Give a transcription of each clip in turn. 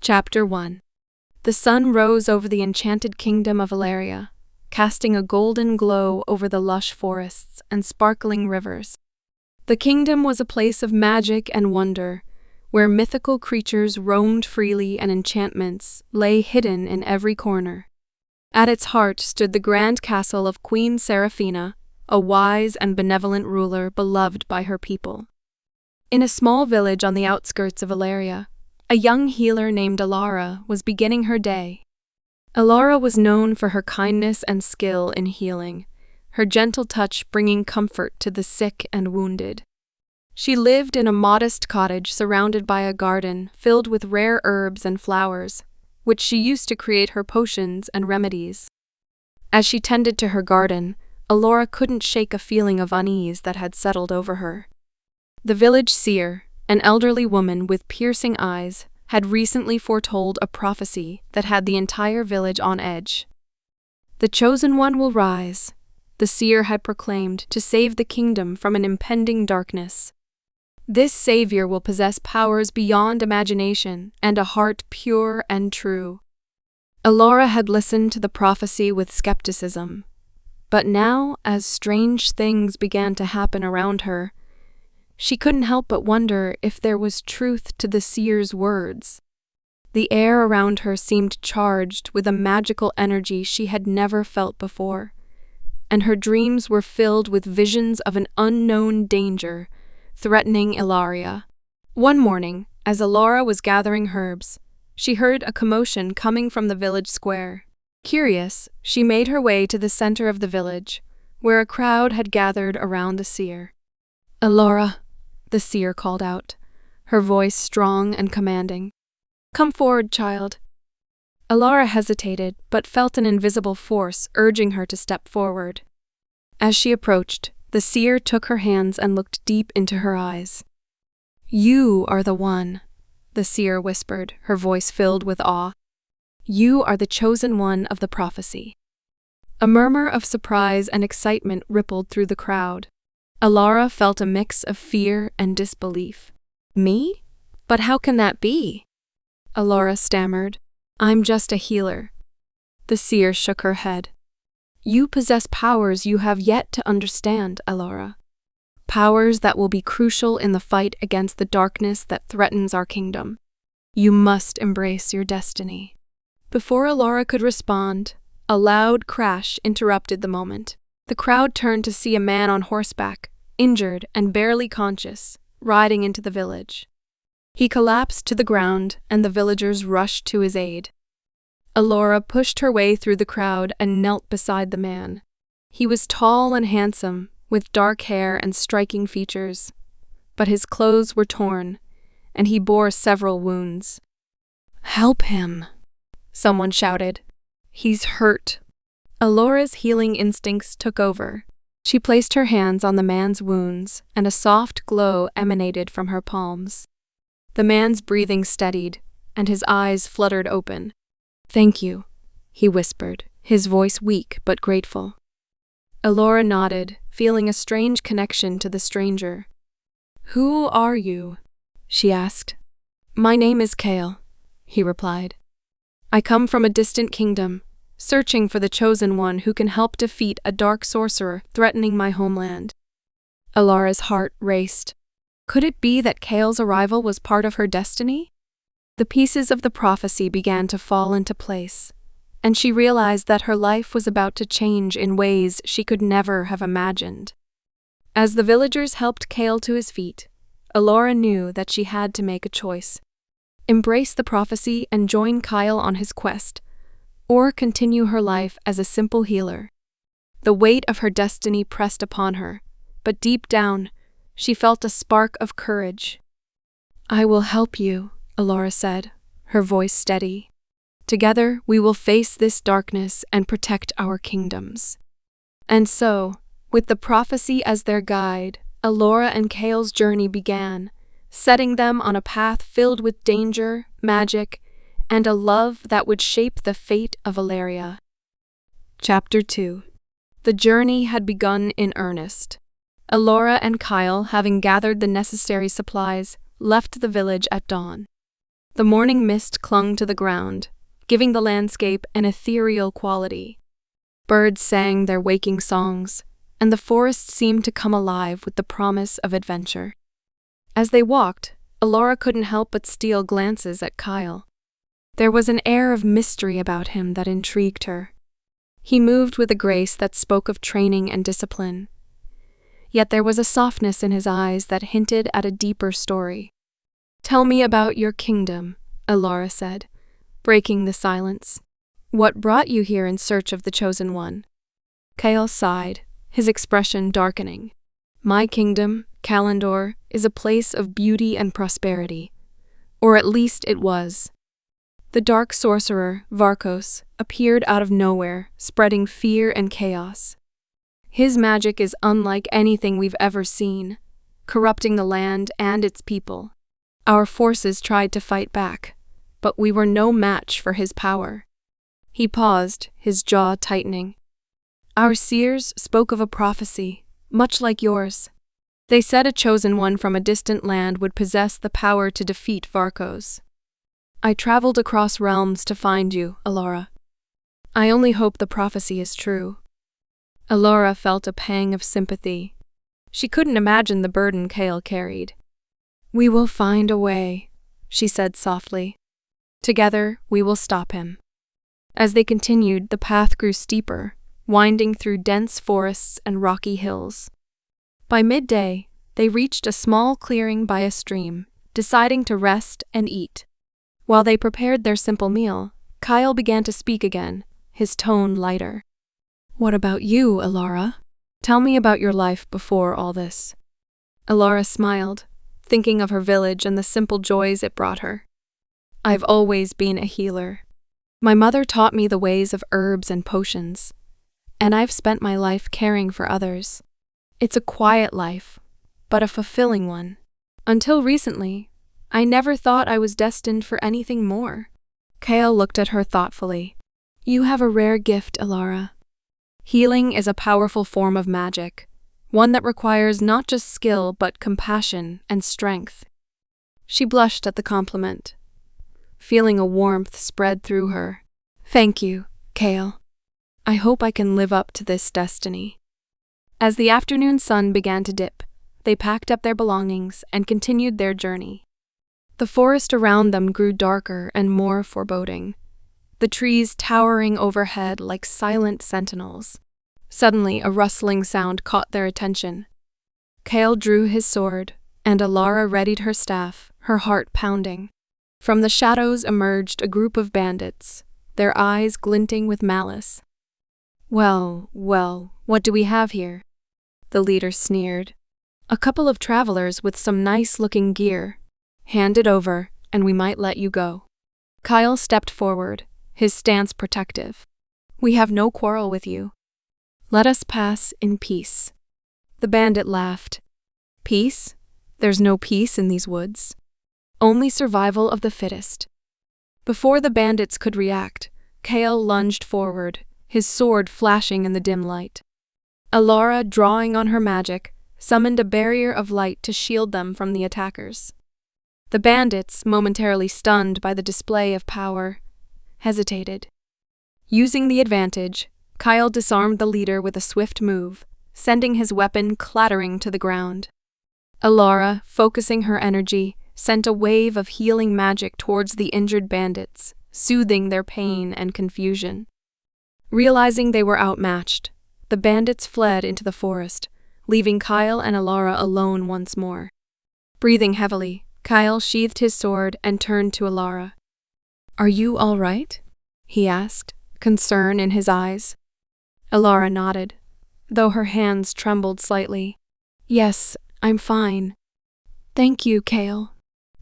Chapter 1. The sun rose over the enchanted kingdom of Elaria, casting a golden glow over the lush forests and sparkling rivers. The kingdom was a place of magic and wonder, where mythical creatures roamed freely and enchantments lay hidden in every corner. At its heart stood the grand castle of Queen Seraphina, a wise and benevolent ruler beloved by her people. In a small village on the outskirts of Elaria, a young healer named Elara was beginning her day. Elara was known for her kindness and skill in healing, her gentle touch bringing comfort to the sick and wounded. She lived in a modest cottage surrounded by a garden filled with rare herbs and flowers, which she used to create her potions and remedies. As she tended to her garden, Elara couldn't shake a feeling of unease that had settled over her. The village seer, an elderly woman with piercing eyes, had recently foretold a prophecy that had the entire village on edge. "The chosen one will rise," the seer had proclaimed, "to save the kingdom from an impending darkness. This savior will possess powers beyond imagination and a heart pure and true." Elara had listened to the prophecy with skepticism, but now, as strange things began to happen around her, she couldn't help but wonder if there was truth to the seer's words. The air around her seemed charged with a magical energy she had never felt before, and her dreams were filled with visions of an unknown danger threatening Elaria. One morning, as Elara was gathering herbs, she heard a commotion coming from the village square. Curious, she made her way to the center of the village, where a crowd had gathered around the seer. "Elara," the seer called out, her voice strong and commanding. "Come forward, child." Elara hesitated, but felt an invisible force urging her to step forward. As she approached, the seer took her hands and looked deep into her eyes. "You are the one," the seer whispered, her voice filled with awe. "You are the chosen one of the prophecy." A murmur of surprise and excitement rippled through the crowd. Elara felt a mix of fear and disbelief. "Me? But how can that be?" Elara stammered. "I'm just a healer." The seer shook her head. "You possess powers you have yet to understand, Elara. Powers that will be crucial in the fight against the darkness that threatens our kingdom. You must embrace your destiny." Before Elara could respond, a loud crash interrupted the moment. The crowd turned to see a man on horseback, injured and barely conscious, riding into the village. He collapsed to the ground, and the villagers rushed to his aid. Elara pushed her way through the crowd and knelt beside the man. He was tall and handsome, with dark hair and striking features, but his clothes were torn, and he bore several wounds. "Help him," someone shouted. "He's hurt." Elara's healing instincts took over. She placed her hands on the man's wounds, and a soft glow emanated from her palms. The man's breathing steadied, and his eyes fluttered open. "Thank you," he whispered, his voice weak but grateful. Elara nodded, feeling a strange connection to the stranger. "Who are you?" she asked. "My name is Kael," he replied. "I come from a distant kingdom, searching for the chosen one who can help defeat a dark sorcerer threatening my homeland." Elara's heart raced. Could it be that Kael's arrival was part of her destiny? The pieces of the prophecy began to fall into place, and she realized that her life was about to change in ways she could never have imagined. As the villagers helped Kael to his feet, Elara knew that she had to make a choice: embrace the prophecy and join Kael on his quest, or continue her life as a simple healer. The weight of her destiny pressed upon her, but deep down, she felt a spark of courage. "I will help you," Elara said, her voice steady. "Together, we will face this darkness and protect our kingdoms." And so, with the prophecy as their guide, Elara and Kael's journey began, setting them on a path filled with danger, magic, and a love that would shape the fate of Elaria. Chapter 2. The journey had begun in earnest. Elara and Kael, having gathered the necessary supplies, left the village at dawn. The morning mist clung to the ground, giving the landscape an ethereal quality. Birds sang their waking songs, and the forest seemed to come alive with the promise of adventure. As they walked, Elara couldn't help but steal glances at Kael. There was an air of mystery about him that intrigued her. He moved with a grace that spoke of training and discipline. Yet there was a softness in his eyes that hinted at a deeper story. "Tell me about your kingdom," Elara said, breaking the silence. "What brought you here in search of the Chosen One?" Kael sighed, his expression darkening. "My kingdom, Kalandor, is a place of beauty and prosperity. Or at least it was." The dark sorcerer, Varkos, appeared out of nowhere, spreading fear and chaos. "His magic is unlike anything we've ever seen, corrupting the land and its people. Our forces tried to fight back, but we were no match for his power." He paused, his jaw tightening. "Our seers spoke of a prophecy, much like yours. They said a chosen one from a distant land would possess the power to defeat Varkos. I traveled across realms to find you, Elara. I only hope the prophecy is true." Elara felt a pang of sympathy. She couldn't imagine the burden Kael carried. "We will find a way," she said softly. "Together, we will stop him." As they continued, the path grew steeper, winding through dense forests and rocky hills. By midday, they reached a small clearing by a stream, deciding to rest and eat. While they prepared their simple meal, Kael began to speak again, his tone lighter. "What about you, Elara? Tell me about your life before all this." Elara smiled, thinking of her village and the simple joys it brought her. "I've always been a healer. My mother taught me the ways of herbs and potions, and I've spent my life caring for others. It's a quiet life, but a fulfilling one. Until recently, I never thought I was destined for anything more." Kael looked at her thoughtfully. "You have a rare gift, Elara. Healing is a powerful form of magic, one that requires not just skill but compassion and strength." She blushed at the compliment, feeling a warmth spread through her. "Thank you, Kael. I hope I can live up to this destiny." As the afternoon sun began to dip, they packed up their belongings and continued their journey. The forest around them grew darker and more foreboding, the trees towering overhead like silent sentinels. Suddenly, a rustling sound caught their attention. Kael drew his sword, and Elara readied her staff, her heart pounding. From the shadows emerged a group of bandits, their eyes glinting with malice. Well, what do we have here?" the leader sneered. "A couple of travelers with some nice-looking gear. Hand it over, and we might let you go." Kael stepped forward, his stance protective. "We have no quarrel with you. Let us pass in peace." The bandit laughed. "Peace? There's no peace in these woods. Only survival of the fittest." Before the bandits could react, Kael lunged forward, his sword flashing in the dim light. Elara, drawing on her magic, summoned a barrier of light to shield them from the attackers. The bandits, momentarily stunned by the display of power, hesitated. Using the advantage, Kael disarmed the leader with a swift move, sending his weapon clattering to the ground. Elara, focusing her energy, sent a wave of healing magic towards the injured bandits, soothing their pain and confusion. Realizing they were outmatched, the bandits fled into the forest, leaving Kael and Elara alone once more. Breathing heavily, Kael sheathed his sword and turned to Elara. "Are you all right?" he asked, concern in his eyes. Elara nodded, though her hands trembled slightly. "Yes, I'm fine. Thank you, Kael."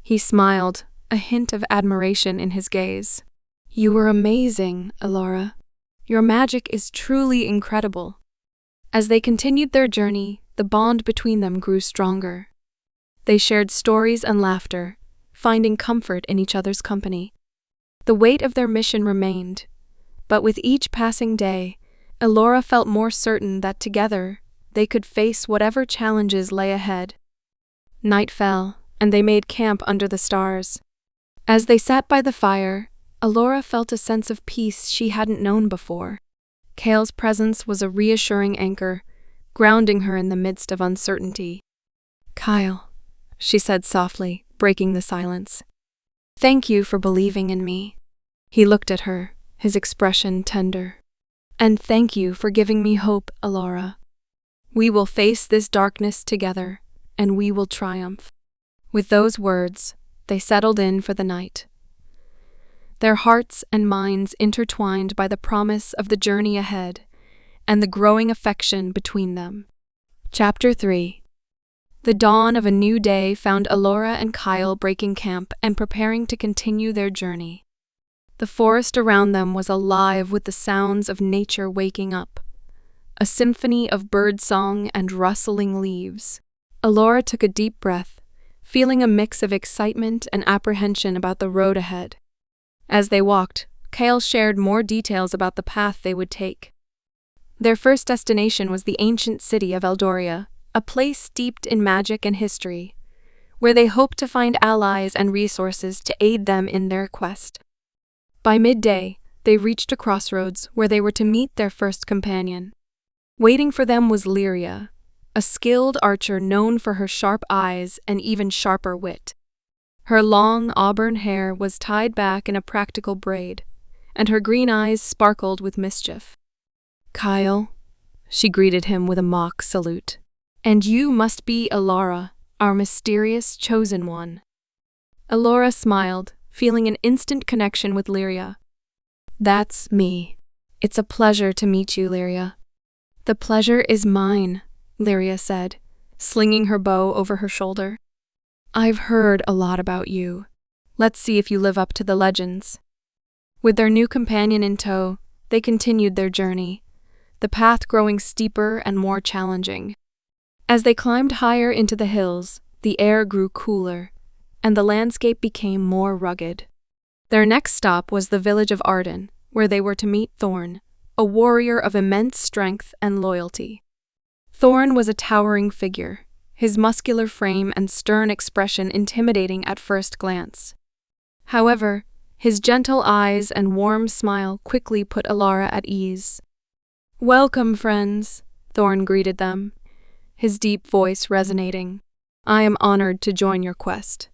He smiled, a hint of admiration in his gaze. "You were amazing, Elara. Your magic is truly incredible." As they continued their journey, the bond between them grew stronger. They shared stories and laughter, finding comfort in each other's company. The weight of their mission remained, but with each passing day, Elara felt more certain that together they could face whatever challenges lay ahead. Night fell, and they made camp under the stars. As they sat by the fire, Elara felt a sense of peace she hadn't known before. Kael's presence was a reassuring anchor, grounding her in the midst of uncertainty. "Kael," she said softly, breaking the silence. "Thank you for believing in me." He looked at her, his expression tender. "And thank you for giving me hope, Elara. We will face this darkness together, and we will triumph." With those words, they settled in for the night, their hearts and minds intertwined by the promise of the journey ahead and the growing affection between them. Chapter 3. The dawn of a new day found Elara and Kael breaking camp and preparing to continue their journey. The forest around them was alive with the sounds of nature waking up, a symphony of birdsong and rustling leaves. Elara took a deep breath, feeling a mix of excitement and apprehension about the road ahead. As they walked, Kael shared more details about the path they would take. Their first destination was the ancient city of Eldoria, a place steeped in magic and history, where they hoped to find allies and resources to aid them in their quest. By midday, they reached a crossroads where they were to meet their first companion. Waiting for them was Elaria, a skilled archer known for her sharp eyes and even sharper wit. Her long auburn hair was tied back in a practical braid, and her green eyes sparkled with mischief. "Kael," she greeted him with a mock salute. "And you must be Elara, our mysterious chosen one." Elara smiled, feeling an instant connection with Elaria. "That's me. It's a pleasure to meet you, Elaria." "The pleasure is mine," Elaria said, slinging her bow over her shoulder. "I've heard a lot about you. Let's see if you live up to the legends." With their new companion in tow, they continued their journey, the path growing steeper and more challenging. As they climbed higher into the hills, the air grew cooler, and the landscape became more rugged. Their next stop was the village of Arden, where they were to meet Thorn, a warrior of immense strength and loyalty. Thorn was a towering figure, his muscular frame and stern expression intimidating at first glance. However, his gentle eyes and warm smile quickly put Elara at ease. "Welcome, friends," Thorn greeted them, his deep voice resonating. "I am honored to join your quest."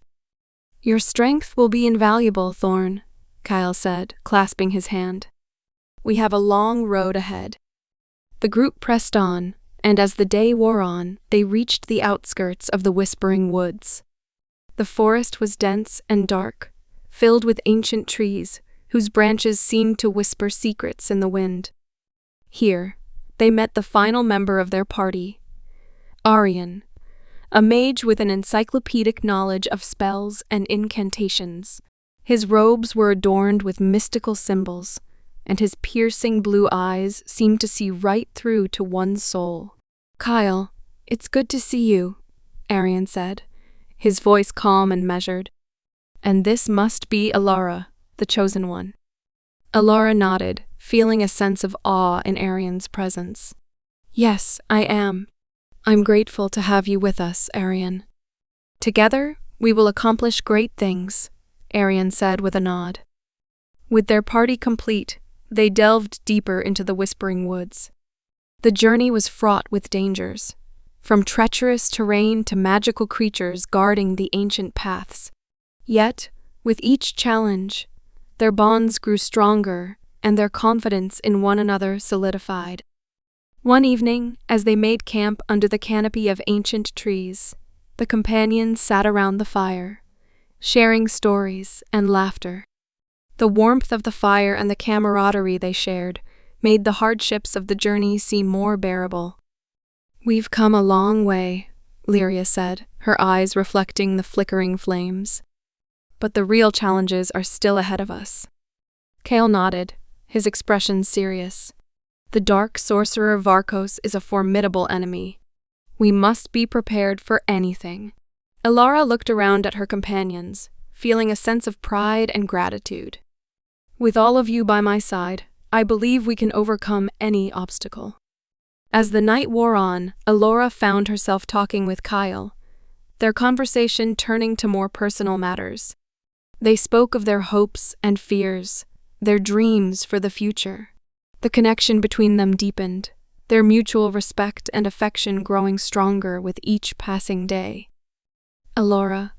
"Your strength will be invaluable, Thorn," Kael said, clasping his hand. "We have a long road ahead." The group pressed on, and as the day wore on, they reached the outskirts of the Whispering Woods. The forest was dense and dark, filled with ancient trees, whose branches seemed to whisper secrets in the wind. Here, they met the final member of their party, Arian, a mage with an encyclopedic knowledge of spells and incantations. His robes were adorned with mystical symbols, and his piercing blue eyes seemed to see right through to one's soul. "Kael, it's good to see you," Arian said, his voice calm and measured. "And this must be Elara, the chosen one." Elara nodded, feeling a sense of awe in Arian's presence. "Yes, I am. I'm grateful to have you with us, Arian." "Together, we will accomplish great things," Arian said with a nod. With their party complete, they delved deeper into the Whispering Woods. The journey was fraught with dangers, from treacherous terrain to magical creatures guarding the ancient paths. Yet, with each challenge, their bonds grew stronger and their confidence in one another solidified. One evening, as they made camp under the canopy of ancient trees, the companions sat around the fire, sharing stories and laughter. The warmth of the fire and the camaraderie they shared made the hardships of the journey seem more bearable. "We've come a long way," Elaria said, her eyes reflecting the flickering flames. "But the real challenges are still ahead of us." Kael nodded, his expression serious. "The dark sorcerer Varkos is a formidable enemy. We must be prepared for anything." Elara looked around at her companions, feeling a sense of pride and gratitude. "With all of you by my side, I believe we can overcome any obstacle." As the night wore on, Elara found herself talking with Kael, their conversation turning to more personal matters. They spoke of their hopes and fears, their dreams for the future. The connection between them deepened, their mutual respect and affection growing stronger with each passing day. "Elara,"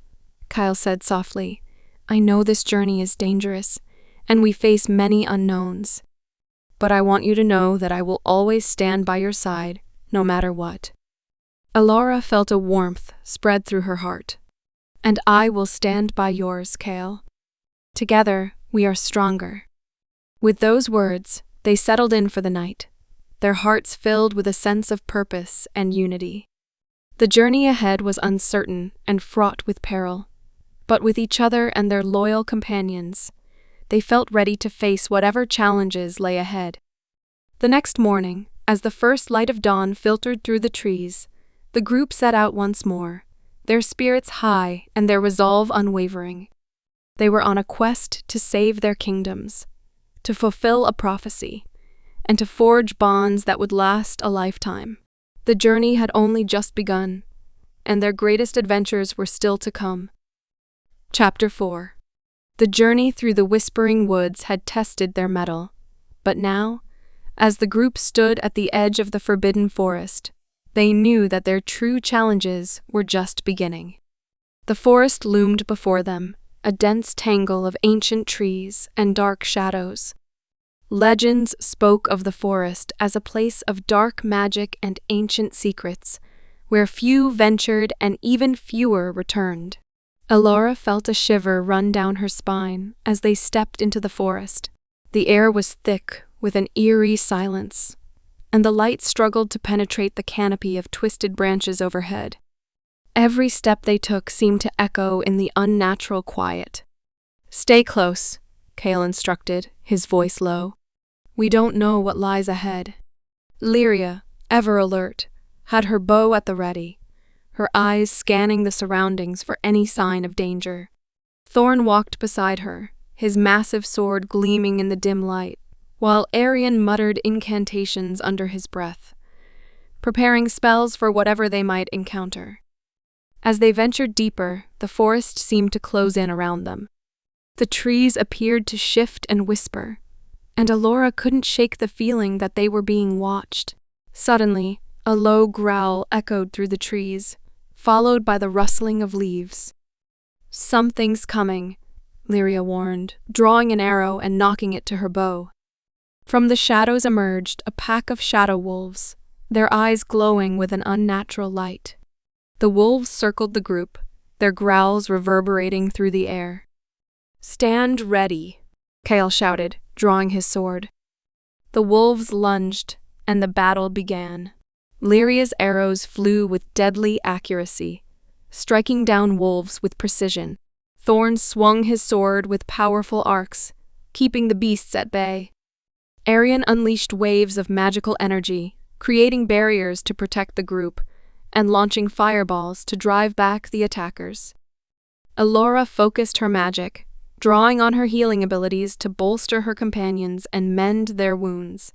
Kael said softly, "I know this journey is dangerous, and we face many unknowns. But I want you to know that I will always stand by your side, no matter what." Elara felt a warmth spread through her heart. "And I will stand by yours, Kael. Together, we are stronger." With those words, they settled in for the night, their hearts filled with a sense of purpose and unity. The journey ahead was uncertain and fraught with peril, but with each other and their loyal companions, they felt ready to face whatever challenges lay ahead. The next morning, as the first light of dawn filtered through the trees, the group set out once more, their spirits high and their resolve unwavering. They were on a quest to save their kingdoms, to fulfill a prophecy, and to forge bonds that would last a lifetime. The journey had only just begun, and their greatest adventures were still to come. Chapter 4. The journey through the Whispering Woods had tested their mettle, but now, as the group stood at the edge of the Forbidden Forest, they knew that their true challenges were just beginning. The forest loomed before them, a dense tangle of ancient trees and dark shadows. Legends spoke of the forest as a place of dark magic and ancient secrets, where few ventured and even fewer returned. Elara felt a shiver run down her spine as they stepped into the forest. The air was thick with an eerie silence, and the light struggled to penetrate the canopy of twisted branches overhead. Every step they took seemed to echo in the unnatural quiet. "Stay close," Kael instructed, his voice low. "We don't know what lies ahead." Elaria, ever alert, had her bow at the ready, her eyes scanning the surroundings for any sign of danger. Thorn walked beside her, his massive sword gleaming in the dim light, while Arian muttered incantations under his breath, preparing spells for whatever they might encounter. As they ventured deeper, the forest seemed to close in around them. The trees appeared to shift and whisper, and Elara couldn't shake the feeling that they were being watched. Suddenly, a low growl echoed through the trees, followed by the rustling of leaves. "Something's coming," Elaria warned, drawing an arrow and knocking it to her bow. From the shadows emerged a pack of shadow wolves, their eyes glowing with an unnatural light. The wolves circled the group, their growls reverberating through the air. "Stand ready," Kael shouted, drawing his sword. The wolves lunged, and the battle began. Elaria's arrows flew with deadly accuracy, striking down wolves with precision. Thorn swung his sword with powerful arcs, keeping the beasts at bay. Arian unleashed waves of magical energy, creating barriers to protect the group, and launching fireballs to drive back the attackers. Elara focused her magic, drawing on her healing abilities to bolster her companions and mend their wounds.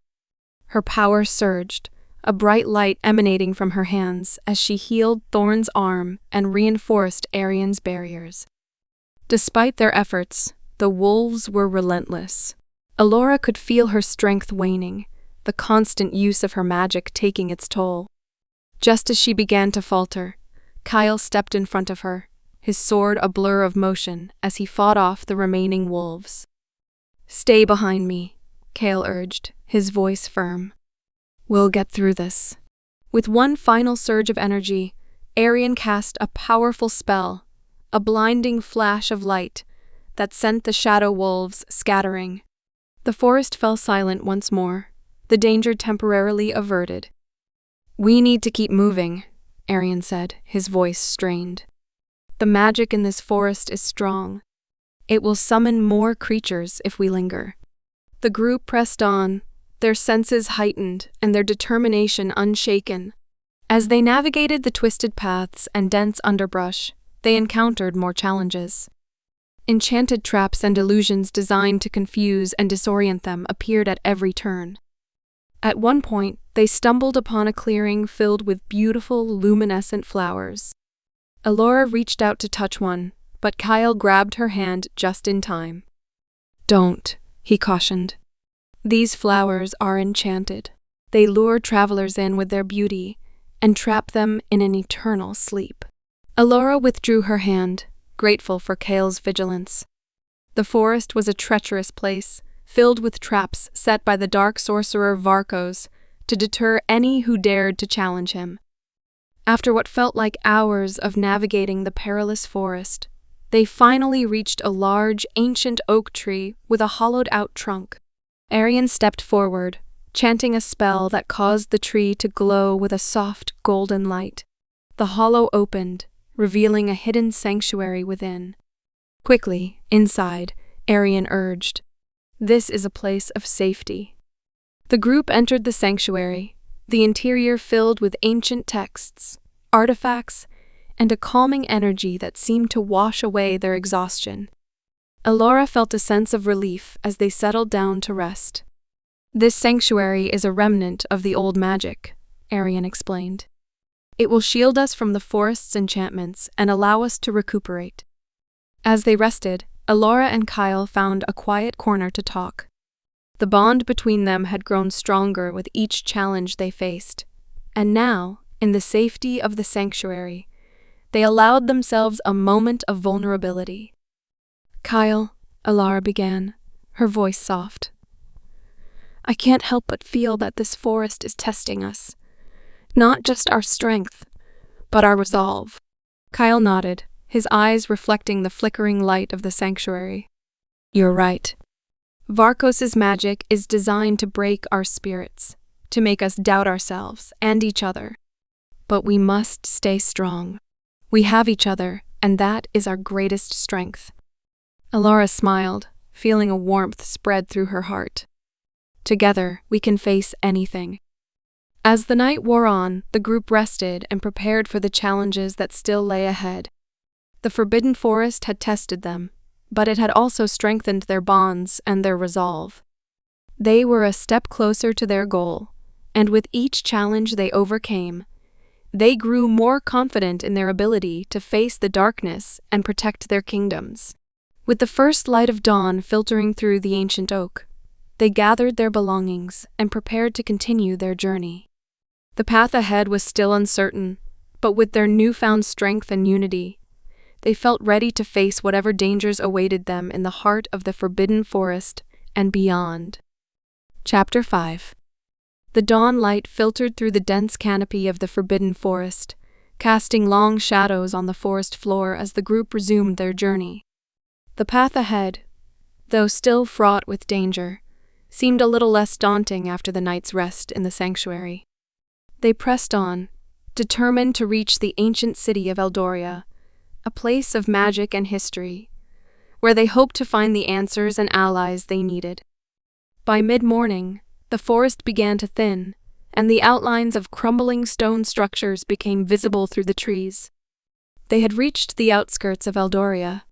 Her power surged, a bright light emanating from her hands as she healed Thorn's arm and reinforced Arian's barriers. Despite their efforts, the wolves were relentless. Elara could feel her strength waning, the constant use of her magic taking its toll. Just as she began to falter, Kael stepped in front of her, his sword a blur of motion as he fought off the remaining wolves. "Stay behind me," Kael urged, his voice firm. "We'll get through this." With one final surge of energy, Arian cast a powerful spell, a blinding flash of light that sent the shadow wolves scattering. The forest fell silent once more, the danger temporarily averted. "We need to keep moving," Arian said, his voice strained. "The magic in this forest is strong. It will summon more creatures if we linger." The group pressed on, their senses heightened and their determination unshaken. As they navigated the twisted paths and dense underbrush, they encountered more challenges. Enchanted traps and illusions designed to confuse and disorient them appeared at every turn. At one point, they stumbled upon a clearing filled with beautiful, luminescent flowers. Elara reached out to touch one, but Kael grabbed her hand just in time. "Don't," he cautioned. "These flowers are enchanted. They lure travelers in with their beauty and trap them in an eternal sleep." Elara withdrew her hand, grateful for Kael's vigilance. The forest was a treacherous place, filled with traps set by the dark sorcerer Varkos to deter any who dared to challenge him. After what felt like hours of navigating the perilous forest, they finally reached a large, ancient oak tree with a hollowed-out trunk. Arian stepped forward, chanting a spell that caused the tree to glow with a soft, golden light. The hollow opened, revealing a hidden sanctuary within. "Quickly, inside," Arian urged. "This is a place of safety." The group entered the sanctuary, the interior filled with ancient texts, artifacts, and a calming energy that seemed to wash away their exhaustion. Elara felt a sense of relief as they settled down to rest. "This sanctuary is a remnant of the old magic," Arian explained. "It will shield us from the forest's enchantments and allow us to recuperate." As they rested, Elara and Kael found a quiet corner to talk. The bond between them had grown stronger with each challenge they faced, and now, in the safety of the sanctuary, they allowed themselves a moment of vulnerability. "Kael," Elara began, her voice soft, "I can't help but feel that this forest is testing us. Not just our strength, but our resolve." Kael nodded, his eyes reflecting the flickering light of the sanctuary. "You're right. Varkos's magic is designed to break our spirits, to make us doubt ourselves and each other. But we must stay strong. We have each other, and that is our greatest strength." Elara smiled, feeling a warmth spread through her heart. "Together, we can face anything." As the night wore on, the group rested and prepared for the challenges that still lay ahead. The Forbidden Forest had tested them, but it had also strengthened their bonds and their resolve. They were a step closer to their goal, and with each challenge they overcame, they grew more confident in their ability to face the darkness and protect their kingdoms. With the first light of dawn filtering through the ancient oak, they gathered their belongings and prepared to continue their journey. The path ahead was still uncertain, but with their newfound strength and unity, they felt ready to face whatever dangers awaited them in the heart of the Forbidden Forest and beyond. Chapter 5. The dawn light filtered through the dense canopy of the Forbidden Forest, casting long shadows on the forest floor as the group resumed their journey. The path ahead, though still fraught with danger, seemed a little less daunting after the night's rest in the sanctuary. They pressed on, determined to reach the ancient city of Eldoria, a place of magic and history, where they hoped to find the answers and allies they needed. By mid-morning, the forest began to thin, and the outlines of crumbling stone structures became visible through the trees. They had reached the outskirts of Eldoria.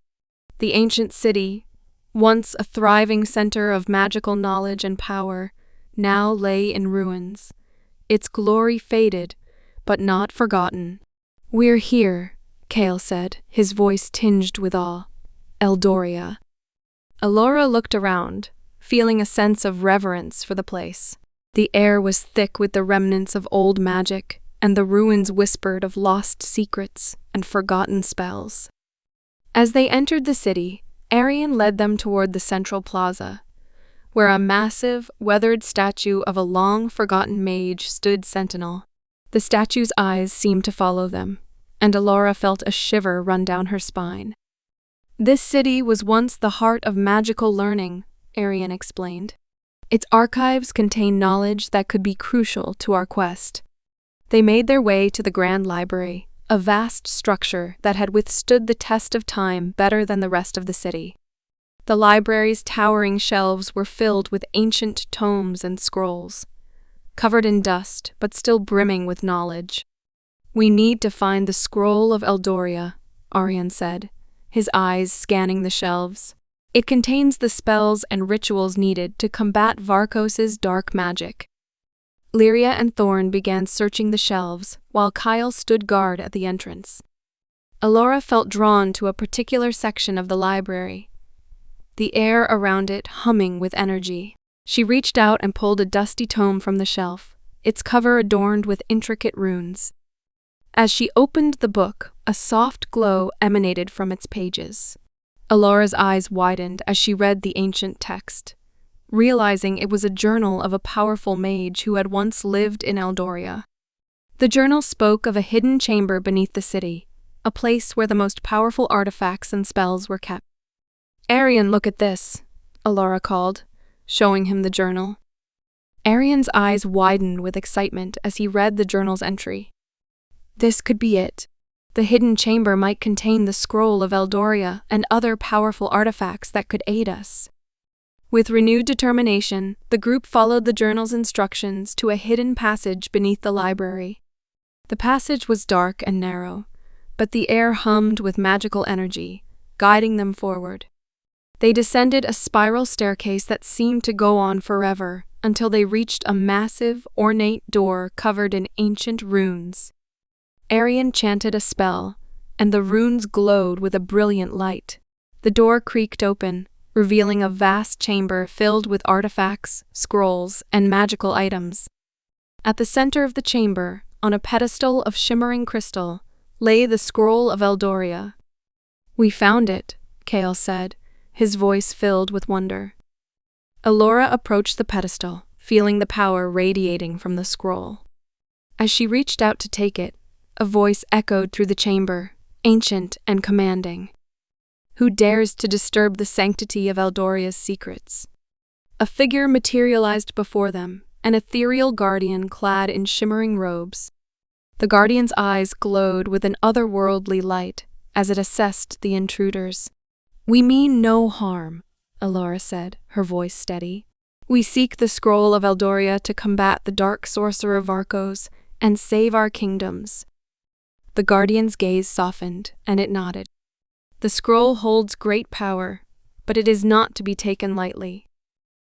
The ancient city, once a thriving center of magical knowledge and power, now lay in ruins. Its glory faded, but not forgotten. "We're here," Kael said, his voice tinged with awe. "Eldoria." Elara looked around, feeling a sense of reverence for the place. The air was thick with the remnants of old magic, and the ruins whispered of lost secrets and forgotten spells. As they entered the city, Arian led them toward the central plaza, where a massive, weathered statue of a long-forgotten mage stood sentinel. The statue's eyes seemed to follow them, and Elara felt a shiver run down her spine. "This city was once the heart of magical learning," Arian explained. "Its archives contain knowledge that could be crucial to our quest." They made their way to the Grand Library, a vast structure that had withstood the test of time better than the rest of the city. The library's towering shelves were filled with ancient tomes and scrolls, covered in dust but still brimming with knowledge. "We need to find the Scroll of Eldoria," Arian said, his eyes scanning the shelves. "It contains the spells and rituals needed to combat Varkos's dark magic." Elaria and Thorn began searching the shelves, while Kael stood guard at the entrance. Elara felt drawn to a particular section of the library, the air around it humming with energy. She reached out and pulled a dusty tome from the shelf, its cover adorned with intricate runes. As she opened the book, a soft glow emanated from its pages. Elara's eyes widened as she read the ancient text, realizing it was a journal of a powerful mage who had once lived in Eldoria. The journal spoke of a hidden chamber beneath the city, a place where the most powerful artifacts and spells were kept. "Arian, look at this," Elara called, showing him the journal. Arian's eyes widened with excitement as he read the journal's entry. This could be it. The hidden chamber might contain the scroll of Eldoria and other powerful artifacts that could aid us. With renewed determination, the group followed the journal's instructions to a hidden passage beneath the library. The passage was dark and narrow, but the air hummed with magical energy, guiding them forward. They descended a spiral staircase that seemed to go on forever until they reached a massive, ornate door covered in ancient runes. Arian chanted a spell, and the runes glowed with a brilliant light. The door creaked open, revealing a vast chamber filled with artifacts, scrolls, and magical items. At the center of the chamber, on a pedestal of shimmering crystal, lay the scroll of Eldoria. "We found it," Kael said, his voice filled with wonder. Elara approached the pedestal, feeling the power radiating from the scroll. As she reached out to take it, a voice echoed through the chamber, ancient and commanding. "Who dares to disturb the sanctity of Eldoria's secrets?" A figure materialized before them, an ethereal guardian clad in shimmering robes. The guardian's eyes glowed with an otherworldly light as it assessed the intruders. "We mean no harm," Elara said, her voice steady. "We seek the scroll of Eldoria to combat the dark sorcerer Varkos and save our kingdoms." The guardian's gaze softened, and it nodded. "The scroll holds great power, but it is not to be taken lightly.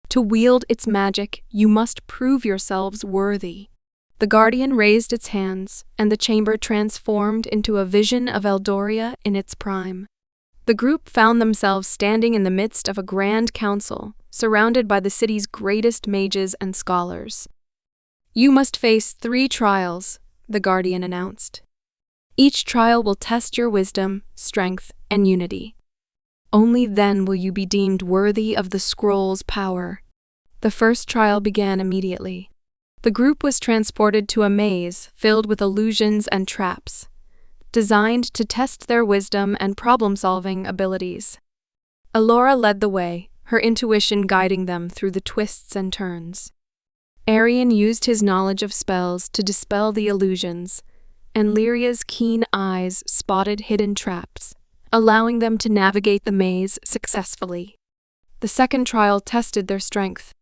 To wield its magic, you must prove yourselves worthy." The guardian raised its hands, and the chamber transformed into a vision of Eldoria in its prime. The group found themselves standing in the midst of a grand council, surrounded by the city's greatest mages and scholars. "You must face 3 trials," the guardian announced. "Each trial will test your wisdom, strength, and unity. Only then will you be deemed worthy of the scroll's power." The first trial began immediately. The group was transported to a maze filled with illusions and traps, designed to test their wisdom and problem-solving abilities. Elara led the way, her intuition guiding them through the twists and turns. Arian used his knowledge of spells to dispel the illusions, and Lyria's keen eyes spotted hidden traps, allowing them to navigate the maze successfully. The second trial tested their strength.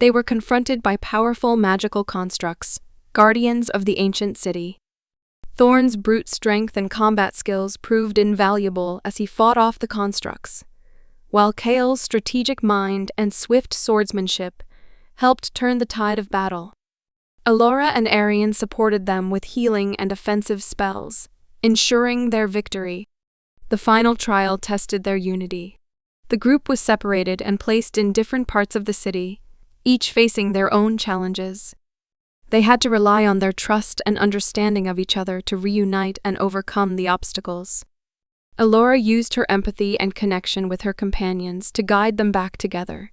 They were confronted by powerful magical constructs, guardians of the ancient city. Thorn's brute strength and combat skills proved invaluable as he fought off the constructs, while Kael's strategic mind and swift swordsmanship helped turn the tide of battle. Elara and Arian supported them with healing and offensive spells, ensuring their victory. The final trial tested their unity. The group was separated and placed in different parts of the city, each facing their own challenges. They had to rely on their trust and understanding of each other to reunite and overcome the obstacles. Elara used her empathy and connection with her companions to guide them back together,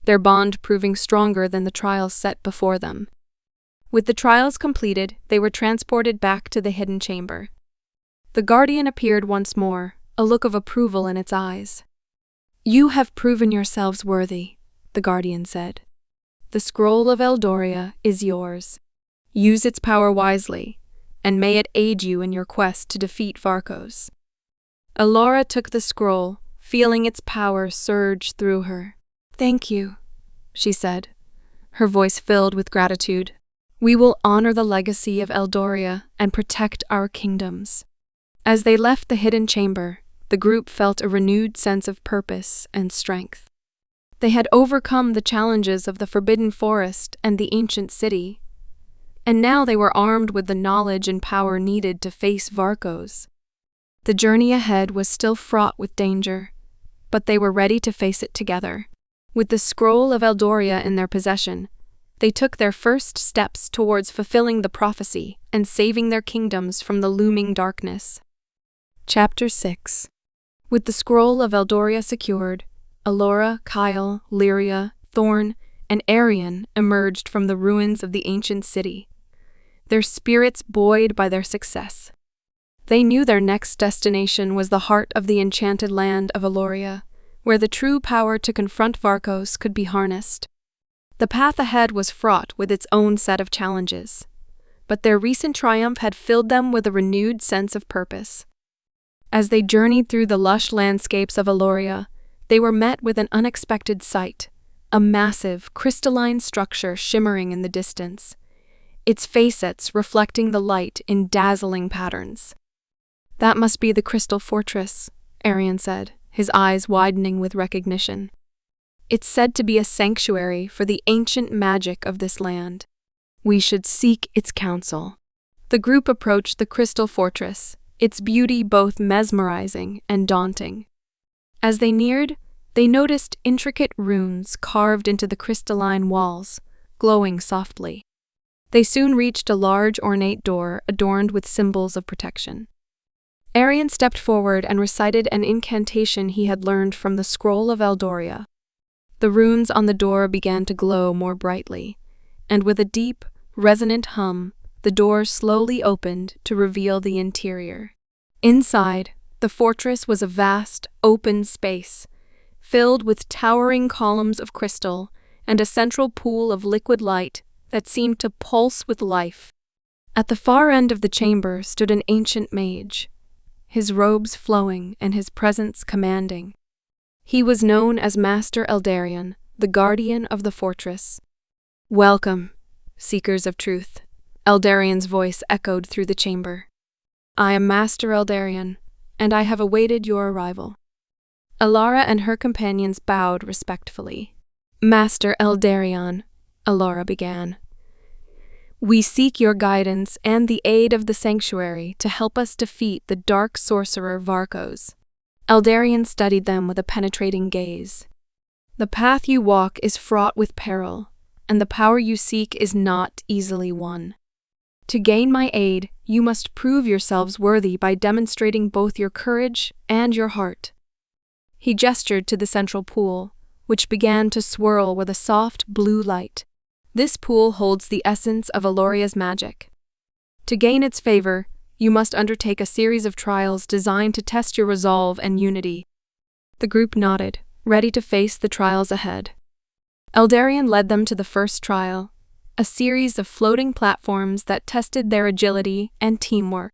their bond proving stronger than the trials set before them. With the trials completed, they were transported back to the hidden chamber. The guardian appeared once more, a look of approval in its eyes. "You have proven yourselves worthy," the guardian said. "The scroll of Eldoria is yours. Use its power wisely, and may it aid you in your quest to defeat Varkos." Elara took the scroll, feeling its power surge through her. "Thank you," she said, her voice filled with gratitude. "We will honor the legacy of Eldoria and protect our kingdoms." As they left the hidden chamber, the group felt a renewed sense of purpose and strength. They had overcome the challenges of the Forbidden Forest and the ancient city, and now they were armed with the knowledge and power needed to face Varkos. The journey ahead was still fraught with danger, but they were ready to face it together. With the scroll of Eldoria in their possession, they took their first steps towards fulfilling the prophecy and saving their kingdoms from the looming darkness. Chapter 6. With the scroll of Eldoria secured, Elara, Kael, Elaria, Thorn, and Arian emerged from the ruins of the ancient city, their spirits buoyed by their success. They knew their next destination was the heart of the enchanted land of Elaria, where the true power to confront Varkos could be harnessed. The path ahead was fraught with its own set of challenges, but their recent triumph had filled them with a renewed sense of purpose. As they journeyed through the lush landscapes of Elaria, they were met with an unexpected sight, a massive, crystalline structure shimmering in the distance, its facets reflecting the light in dazzling patterns. "That must be the Crystal Fortress," Arian said, his eyes widening with recognition. "It's said to be a sanctuary for the ancient magic of this land. We should seek its counsel." The group approached the Crystal Fortress, its beauty both mesmerizing and daunting. As they neared, they noticed intricate runes carved into the crystalline walls, glowing softly. They soon reached a large ornate door adorned with symbols of protection. Arian stepped forward and recited an incantation he had learned from the scroll of Eldoria. The runes on the door began to glow more brightly, and with a deep, resonant hum, the door slowly opened to reveal the interior. Inside, the fortress was a vast, open space, filled with towering columns of crystal and a central pool of liquid light that seemed to pulse with life. At the far end of the chamber stood an ancient mage, his robes flowing and his presence commanding. He was known as Master Eldarian, the guardian of the fortress. "Welcome, seekers of truth," Eldarian's voice echoed through the chamber. "I am Master Eldarian, and I have awaited your arrival." Elara and her companions bowed respectfully. "Master Eldarian," Elara began, "we seek your guidance and the aid of the sanctuary to help us defeat the dark sorcerer Varkos." Eldarian studied them with a penetrating gaze. "The path you walk is fraught with peril, and the power you seek is not easily won. To gain my aid, you must prove yourselves worthy by demonstrating both your courage and your heart." He gestured to the central pool, which began to swirl with a soft blue light. "This pool holds the essence of Eloria's magic. To gain its favor, you must undertake a series of trials designed to test your resolve and unity." The group nodded, ready to face the trials ahead. Eldarian led them to the first trial, a series of floating platforms that tested their agility and teamwork.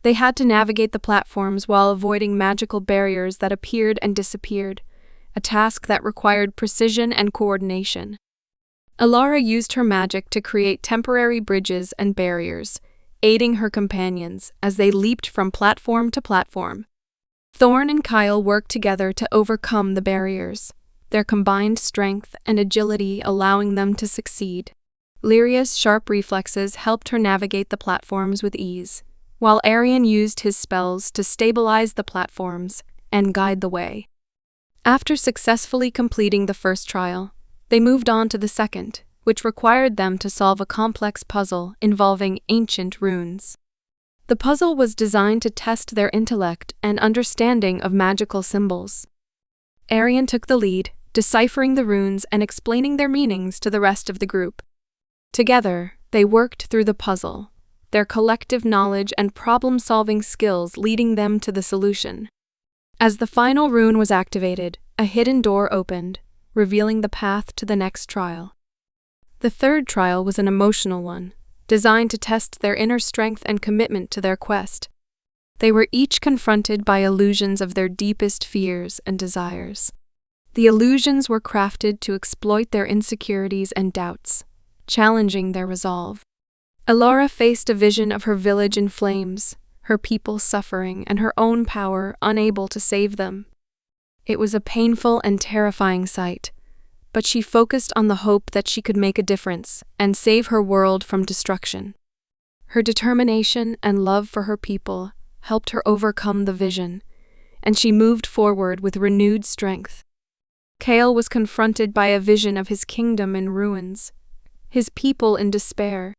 They had to navigate the platforms while avoiding magical barriers that appeared and disappeared, a task that required precision and coordination. Elara used her magic to create temporary bridges and barriers, aiding her companions as they leaped from platform to platform. Thorn and Kael worked together to overcome the barriers, their combined strength and agility allowing them to succeed. Elaria's sharp reflexes helped her navigate the platforms with ease, while Arian used his spells to stabilize the platforms and guide the way. After successfully completing the first trial, they moved on to the second, which required them to solve a complex puzzle involving ancient runes. The puzzle was designed to test their intellect and understanding of magical symbols. Arian took the lead, deciphering the runes and explaining their meanings to the rest of the group. Together, they worked through the puzzle, their collective knowledge and problem-solving skills leading them to the solution. As the final rune was activated, a hidden door opened, revealing the path to the next trial. The third trial was an emotional one, designed to test their inner strength and commitment to their quest. They were each confronted by illusions of their deepest fears and desires. The illusions were crafted to exploit their insecurities and doubts, challenging their resolve. Elara faced a vision of her village in flames, her people suffering, and her own power unable to save them. It was a painful and terrifying sight, but she focused on the hope that she could make a difference and save her world from destruction. Her determination and love for her people helped her overcome the vision, and she moved forward with renewed strength. Kael was confronted by a vision of his kingdom in ruins, his people in despair.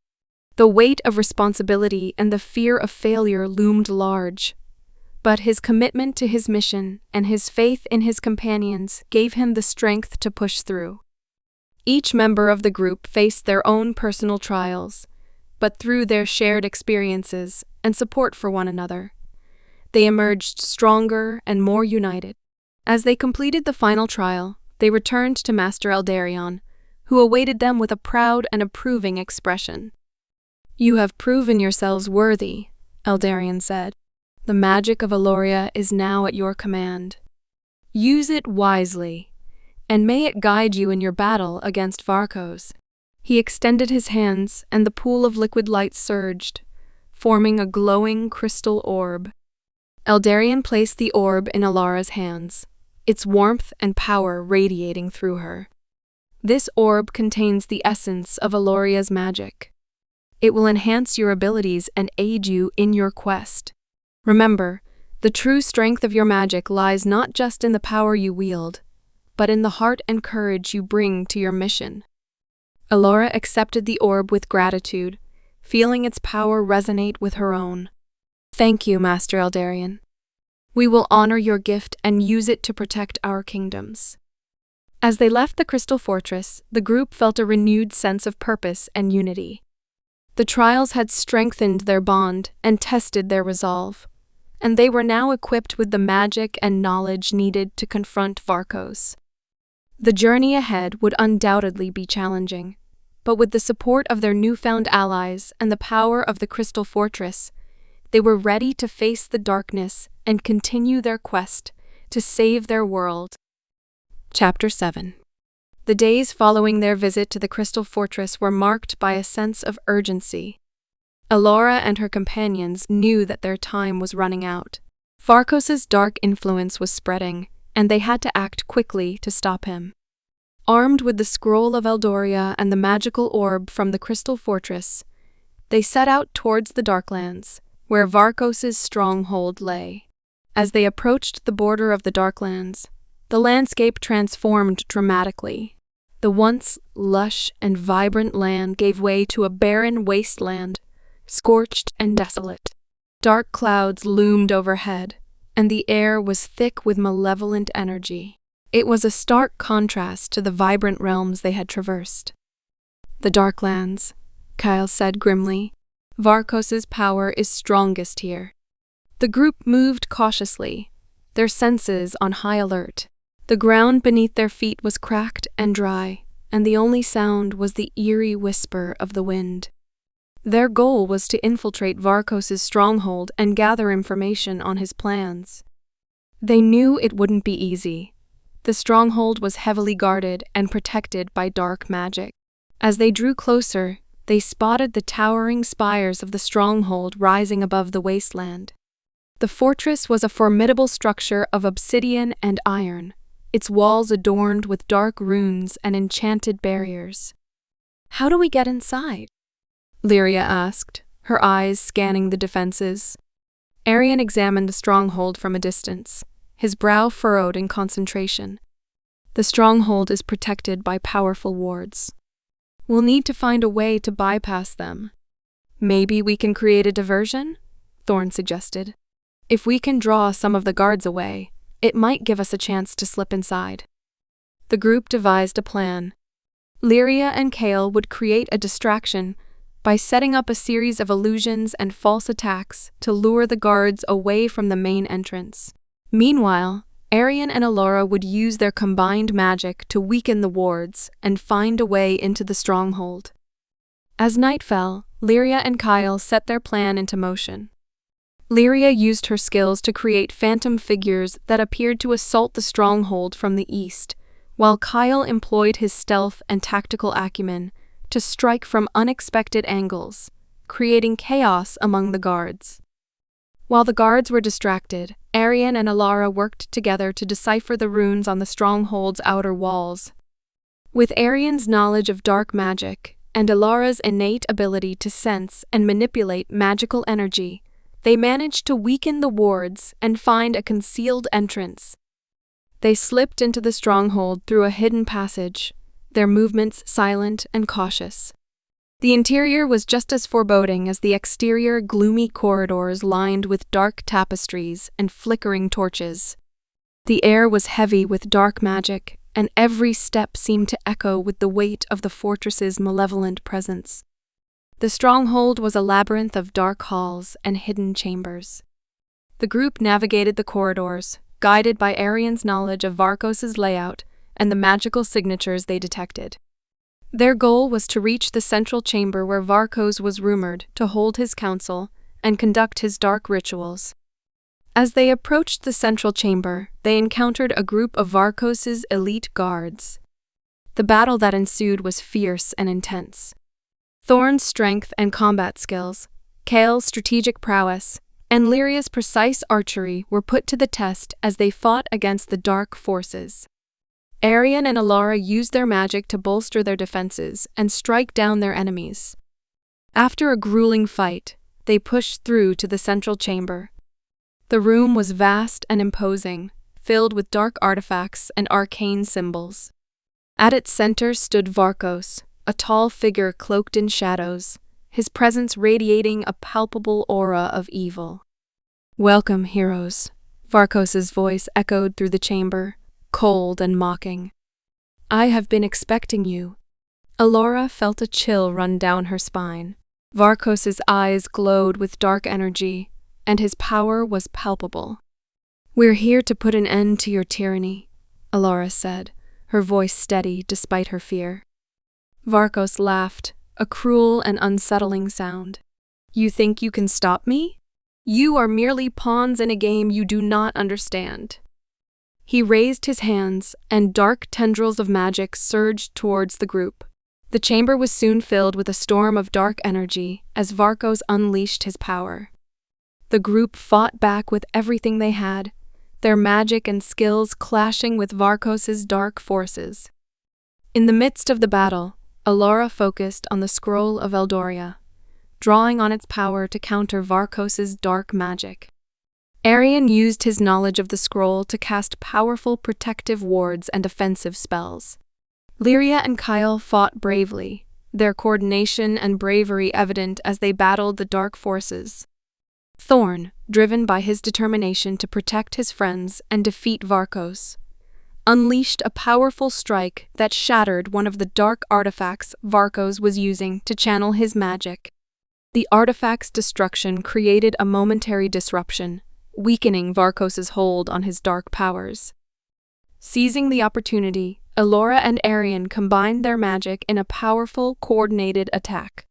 The weight of responsibility and the fear of failure loomed large, but his commitment to his mission and his faith in his companions gave him the strength to push through. Each member of the group faced their own personal trials, but through their shared experiences and support for one another, they emerged stronger and more united. As they completed the final trial, they returned to Master Eldarion, who awaited them with a proud and approving expression. "You have proven yourselves worthy," Eldarion said. "The magic of Elaria is now at your command. Use it wisely, and may it guide you in your battle against Varkos." He extended his hands, and the pool of liquid light surged, forming a glowing crystal orb. Eldarion placed the orb in Elara's hands, its warmth and power radiating through her. "This orb contains the essence of Elaria's magic. It will enhance your abilities and aid you in your quest. Remember, the true strength of your magic lies not just in the power you wield, but in the heart and courage you bring to your mission." Elara accepted the orb with gratitude, feeling its power resonate with her own. "Thank you, Master Eldarion. We will honor your gift and use it to protect our kingdoms." As they left the Crystal Fortress, the group felt a renewed sense of purpose and unity. The trials had strengthened their bond and tested their resolve, and they were now equipped with the magic and knowledge needed to confront Varkos. The journey ahead would undoubtedly be challenging, but with the support of their newfound allies and the power of the Crystal Fortress, they were ready to face the darkness and continue their quest to save their world. Chapter 7. The days following their visit to the Crystal Fortress were marked by a sense of urgency. Elara and her companions knew that their time was running out. Varkos's dark influence was spreading, and they had to act quickly to stop him. Armed with the Scroll of Eldoria and the magical orb from the Crystal Fortress, they set out towards the Darklands, where Varkos's stronghold lay. As they approached the border of the Darklands, the landscape transformed dramatically. The once lush and vibrant land gave way to a barren wasteland, scorched and desolate. Dark clouds loomed overhead, and the air was thick with malevolent energy. It was a stark contrast to the vibrant realms they had traversed. "The Darklands," Kael said grimly. "Varkos's power is strongest here." The group moved cautiously, their senses on high alert. The ground beneath their feet was cracked and dry, and the only sound was the eerie whisper of the wind. Their goal was to infiltrate Varkos's stronghold and gather information on his plans. They knew it wouldn't be easy. The stronghold was heavily guarded and protected by dark magic. As they drew closer, they spotted the towering spires of the stronghold rising above the wasteland. The fortress was a formidable structure of obsidian and iron, its walls adorned with dark runes and enchanted barriers. "How do we get inside?" Elaria asked, her eyes scanning the defenses. Arian examined the stronghold from a distance, his brow furrowed in concentration. "The stronghold is protected by powerful wards. We'll need to find a way to bypass them." "Maybe we can create a diversion?" Thorn suggested. "If we can draw some of the guards away, it might give us a chance to slip inside." The group devised a plan. Elaria and Kael would create a distraction by setting up a series of illusions and false attacks to lure the guards away from the main entrance. Meanwhile, Arian and Elara would use their combined magic to weaken the wards and find a way into the stronghold. As night fell, Elaria and Kael set their plan into motion. Elaria used her skills to create phantom figures that appeared to assault the stronghold from the east, while Kael employed his stealth and tactical acumen to strike from unexpected angles, creating chaos among the guards. While the guards were distracted, Arian and Elara worked together to decipher the runes on the stronghold's outer walls. With Arian's knowledge of dark magic and Elara's innate ability to sense and manipulate magical energy, they managed to weaken the wards and find a concealed entrance. They slipped into the stronghold through a hidden passage, their movements silent and cautious. The interior was just as foreboding as the exterior, gloomy corridors lined with dark tapestries and flickering torches. The air was heavy with dark magic, and every step seemed to echo with the weight of the fortress's malevolent presence. The stronghold was a labyrinth of dark halls and hidden chambers. The group navigated the corridors, guided by Arian's knowledge of Varkos's layout and the magical signatures they detected. Their goal was to reach the central chamber where Varkos was rumored to hold his council and conduct his dark rituals. As they approached the central chamber, they encountered a group of Varkos's elite guards. The battle that ensued was fierce and intense. Thorn's strength and combat skills, Kael's strategic prowess, and Elaria's precise archery were put to the test as they fought against the dark forces. Arian and Elara used their magic to bolster their defenses and strike down their enemies. After a grueling fight, they pushed through to the central chamber. The room was vast and imposing, filled with dark artifacts and arcane symbols. At its center stood Varkos, a tall figure cloaked in shadows, his presence radiating a palpable aura of evil. "Welcome, heroes," Varkos's voice echoed through the chamber, cold and mocking. "I have been expecting you." Elara felt a chill run down her spine. Varkos's eyes glowed with dark energy, and his power was palpable. "We're here to put an end to your tyranny," Elara said, her voice steady despite her fear. Varkos laughed, a cruel and unsettling sound. "You think you can stop me? You are merely pawns in a game you do not understand." He raised his hands, and dark tendrils of magic surged towards the group. The chamber was soon filled with a storm of dark energy as Varkos unleashed his power. The group fought back with everything they had, their magic and skills clashing with Varkos's dark forces. In the midst of the battle, Elara focused on the scroll of Eldoria, drawing on its power to counter Varkos's dark magic. Arian used his knowledge of the scroll to cast powerful protective wards and offensive spells. Elaria and Kael fought bravely, their coordination and bravery evident as they battled the dark forces. Thorn, driven by his determination to protect his friends and defeat Varkos, unleashed a powerful strike that shattered one of the dark artifacts Varkos was using to channel his magic. The artifact's destruction created a momentary disruption, weakening Varkos's hold on his dark powers. Seizing the opportunity, Elara and Arian combined their magic in a powerful, coordinated attack.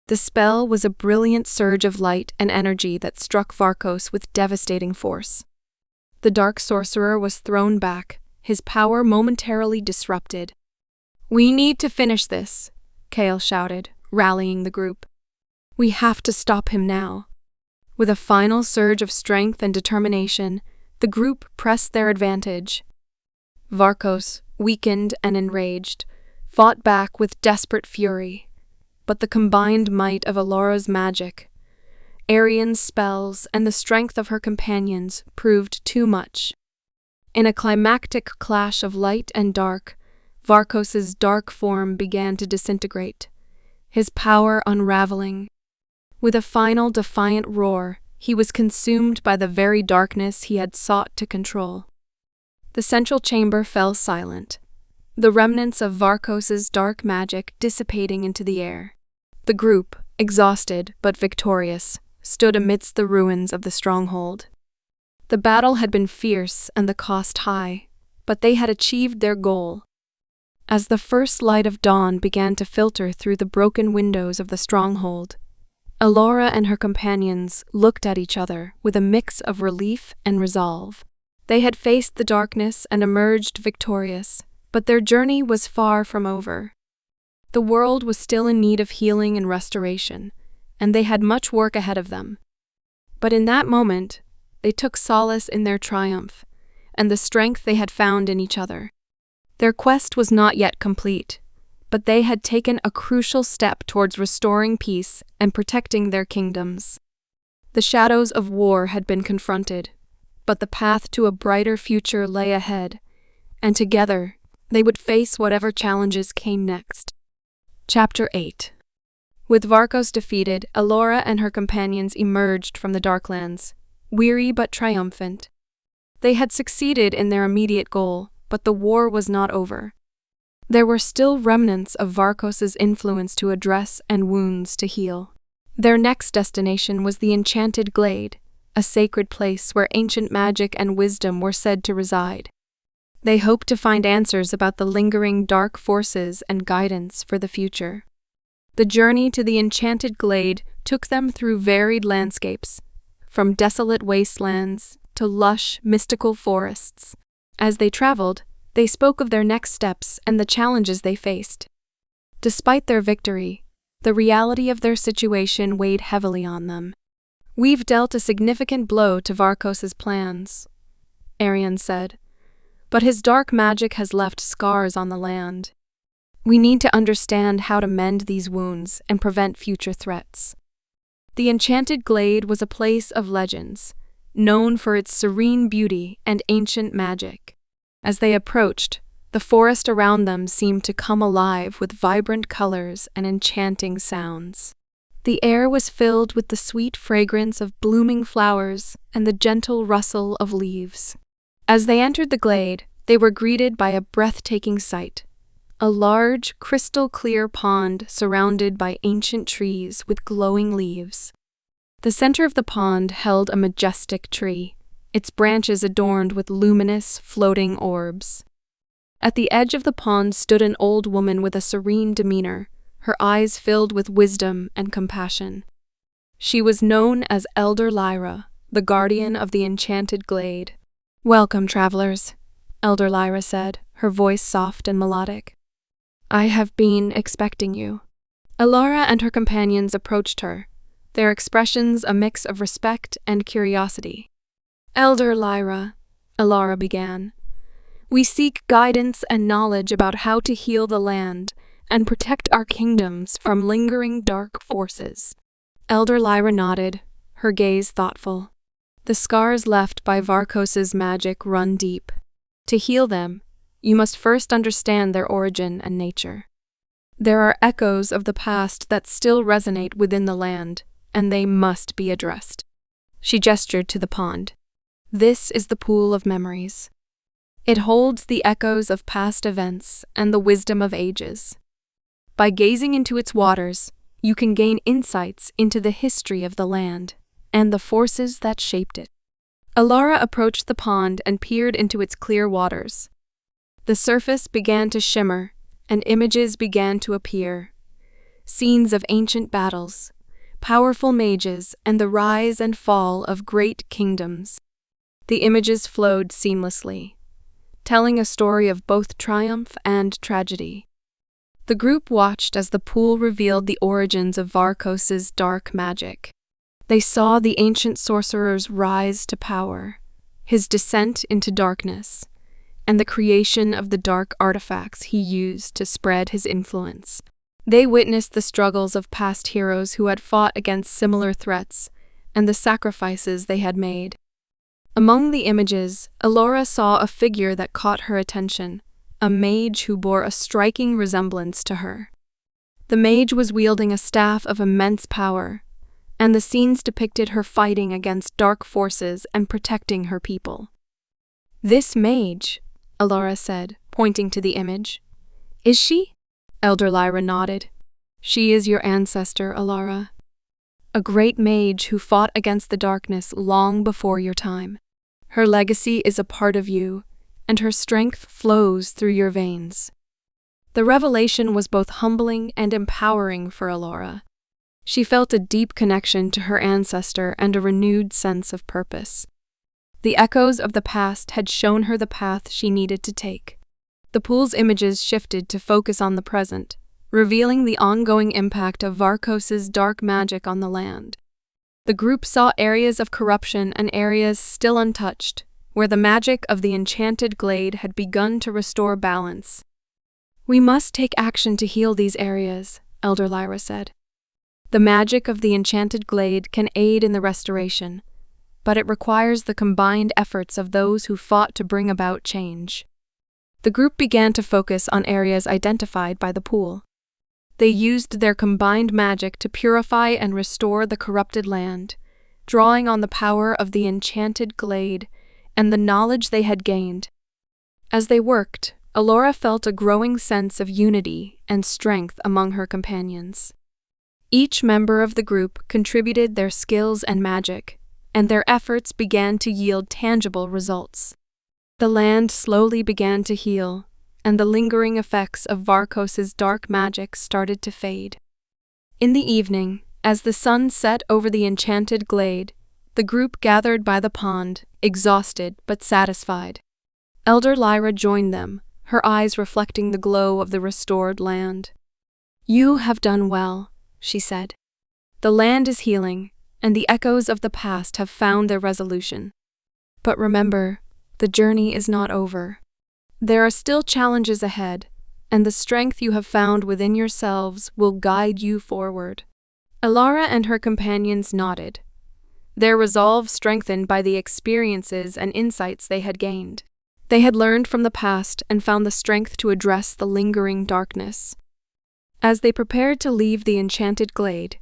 The spell was a brilliant surge of light and energy that struck Varkos with devastating force. The dark sorcerer was thrown back, his power momentarily disrupted. "We need to finish this," Kael shouted, rallying the group. "We have to stop him now." With a final surge of strength and determination, the group pressed their advantage. Varkos, weakened and enraged, fought back with desperate fury. But the combined might of Elara's magic, Arian's spells, and the strength of her companions proved too much. In a climactic clash of light and dark, Varkos's dark form began to disintegrate, his power unraveling. With a final defiant roar, he was consumed by the very darkness he had sought to control. The central chamber fell silent, the remnants of Varkos's dark magic dissipating into the air. The group, exhausted but victorious, stood amidst the ruins of the stronghold. The battle had been fierce and the cost high, but they had achieved their goal. As the first light of dawn began to filter through the broken windows of the stronghold, Elara and her companions looked at each other with a mix of relief and resolve. They had faced the darkness and emerged victorious, but their journey was far from over. The world was still in need of healing and restoration, and they had much work ahead of them. But in that moment, they took solace in their triumph and the strength they had found in each other. Their quest was not yet complete, but they had taken a crucial step towards restoring peace and protecting their kingdoms. The shadows of war had been confronted, but the path to a brighter future lay ahead, and together they would face whatever challenges came next. Chapter 8. With Varkos defeated, Elara and her companions emerged from the Darklands, weary but triumphant. They had succeeded in their immediate goal, but the war was not over. There were still remnants of Varkos's influence to address and wounds to heal. Their next destination was the Enchanted Glade, a sacred place where ancient magic and wisdom were said to reside. They hoped to find answers about the lingering dark forces and guidance for the future. The journey to the Enchanted Glade took them through varied landscapes, from desolate wastelands to lush, mystical forests. As they traveled, they spoke of their next steps and the challenges they faced. Despite their victory, the reality of their situation weighed heavily on them. "We've dealt a significant blow to Varkos's plans," Arian said, "but his dark magic has left scars on the land. We need to understand how to mend these wounds and prevent future threats." The Enchanted Glade was a place of legends, known for its serene beauty and ancient magic. As they approached, the forest around them seemed to come alive with vibrant colors and enchanting sounds. The air was filled with the sweet fragrance of blooming flowers and the gentle rustle of leaves. As they entered the glade, they were greeted by a breathtaking sight: a large, crystal-clear pond surrounded by ancient trees with glowing leaves. The center of the pond held a majestic tree, its branches adorned with luminous, floating orbs. At the edge of the pond stood an old woman with a serene demeanor, her eyes filled with wisdom and compassion. She was known as Elder Lyra, the guardian of the Enchanted Glade. "Welcome, travelers," Elder Lyra said, her voice soft and melodic. "I have been expecting you." Elara and her companions approached her, their expressions a mix of respect and curiosity. "Elder Lyra," Elara began, "we seek guidance and knowledge about how to heal the land and protect our kingdoms from lingering dark forces." Elder Lyra nodded, her gaze thoughtful. "The scars left by Varkos's magic run deep. To heal them, you must first understand their origin and nature. There are echoes of the past that still resonate within the land, and they must be addressed." She gestured to the pond. "This is the pool of memories. It holds the echoes of past events and the wisdom of ages. By gazing into its waters, you can gain insights into the history of the land and the forces that shaped it." Elara approached the pond and peered into its clear waters. The surface began to shimmer, and images began to appear. Scenes of ancient battles, powerful mages, and the rise and fall of great kingdoms. The images flowed seamlessly, telling a story of both triumph and tragedy. The group watched as the pool revealed the origins of Varkos's dark magic. They saw the ancient sorcerer's rise to power, his descent into darkness, and the creation of the dark artifacts he used to spread his influence. They witnessed the struggles of past heroes who had fought against similar threats and the sacrifices they had made. Among the images, Elara saw a figure that caught her attention, a mage who bore a striking resemblance to her. The mage was wielding a staff of immense power, and the scenes depicted her fighting against dark forces and protecting her people. "This mage," Elara said, pointing to the image. "Is she?" Elder Lyra nodded. "She is your ancestor, Elara. A great mage who fought against the darkness long before your time. Her legacy is a part of you, and her strength flows through your veins." The revelation was both humbling and empowering for Elara. She felt a deep connection to her ancestor and a renewed sense of purpose. The echoes of the past had shown her the path she needed to take. The pool's images shifted to focus on the present, revealing the ongoing impact of Varkos's dark magic on the land. The group saw areas of corruption and areas still untouched, where the magic of the Enchanted Glade had begun to restore balance. "We must take action to heal these areas," Elder Lyra said. The magic of the enchanted glade can aid in the restoration, but it requires the combined efforts of those who fought to bring about change. The group began to focus on areas identified by the pool. They used their combined magic to purify and restore the corrupted land, drawing on the power of the enchanted glade and the knowledge they had gained. As they worked, Elara felt a growing sense of unity and strength among her companions. Each member of the group contributed their skills and magic, and their efforts began to yield tangible results. The land slowly began to heal, and the lingering effects of Varkos's dark magic started to fade. In the evening, as the sun set over the enchanted glade, the group gathered by the pond, exhausted but satisfied. Elder Elaria joined them, her eyes reflecting the glow of the restored land. "You have done well," she said. "The land is healing, and the echoes of the past have found their resolution. But remember, the journey is not over. There are still challenges ahead, and the strength you have found within yourselves will guide you forward." Elara and her companions nodded, their resolve strengthened by the experiences and insights they had gained. They had learned from the past and found the strength to address the lingering darkness. As they prepared to leave the enchanted glade,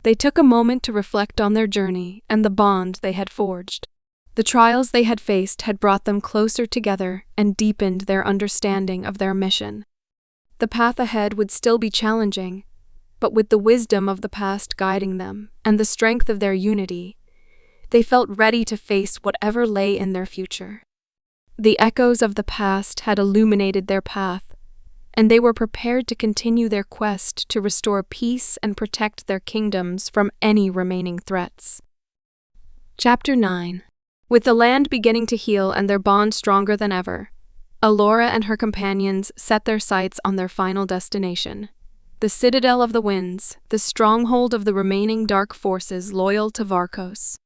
they took a moment to reflect on their journey and the bond they had forged. The trials they had faced had brought them closer together and deepened their understanding of their mission. The path ahead would still be challenging, but with the wisdom of the past guiding them and the strength of their unity, they felt ready to face whatever lay in their future. The echoes of the past had illuminated their path, and they were prepared to continue their quest to restore peace and protect their kingdoms from any remaining threats. Chapter 9. With the land beginning to heal and their bond stronger than ever, Elara and her companions set their sights on their final destination, the Citadel of the Winds, the stronghold of the remaining dark forces loyal to Varkos.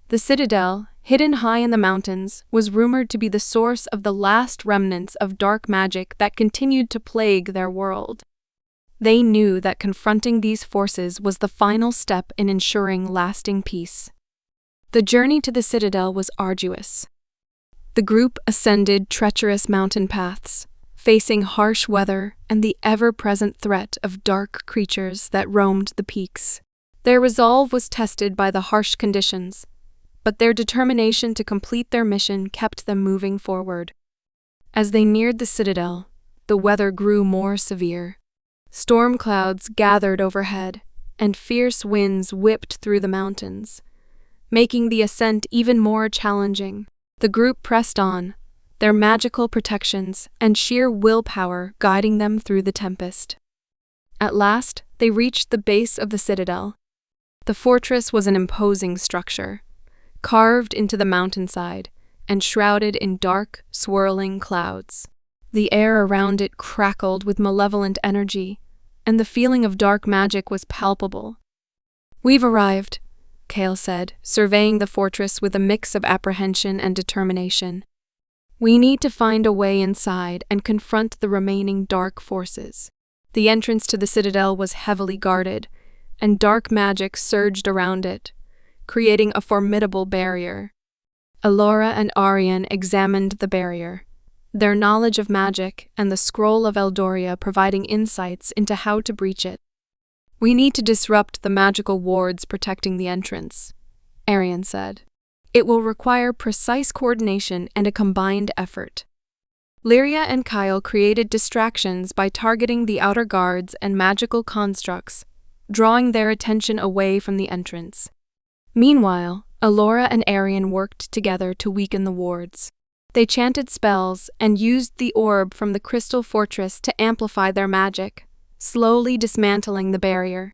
The citadel, hidden high in the mountains, was rumored to be the source of the last remnants of dark magic that continued to plague their world. They knew that confronting these forces was the final step in ensuring lasting peace. The journey to the citadel was arduous. The group ascended treacherous mountain paths, facing harsh weather and the ever-present threat of dark creatures that roamed the peaks. Their resolve was tested by the harsh conditions, but their determination to complete their mission kept them moving forward. As they neared the citadel, the weather grew more severe. Storm clouds gathered overhead, and fierce winds whipped through the mountains, making the ascent even more challenging. The group pressed on, their magical protections and sheer willpower guiding them through the tempest. At last, they reached the base of the citadel. The fortress was an imposing structure, carved into the mountainside and shrouded in dark, swirling clouds. The air around it crackled with malevolent energy, and the feeling of dark magic was palpable. "We've arrived," Kael said, surveying the fortress with a mix of apprehension and determination. "We need to find a way inside and confront the remaining dark forces." The entrance to the citadel was heavily guarded, and dark magic surged around it, creating a formidable barrier. Elara and Arian examined the barrier, their knowledge of magic and the scroll of Eldoria providing insights into how to breach it. "We need to disrupt the magical wards protecting the entrance," Arian said. "It will require precise coordination and a combined effort." Elaria and Kael created distractions by targeting the outer guards and magical constructs, drawing their attention away from the entrance. Meanwhile, Elara and Arian worked together to weaken the wards. They chanted spells and used the orb from the crystal fortress to amplify their magic, slowly dismantling the barrier.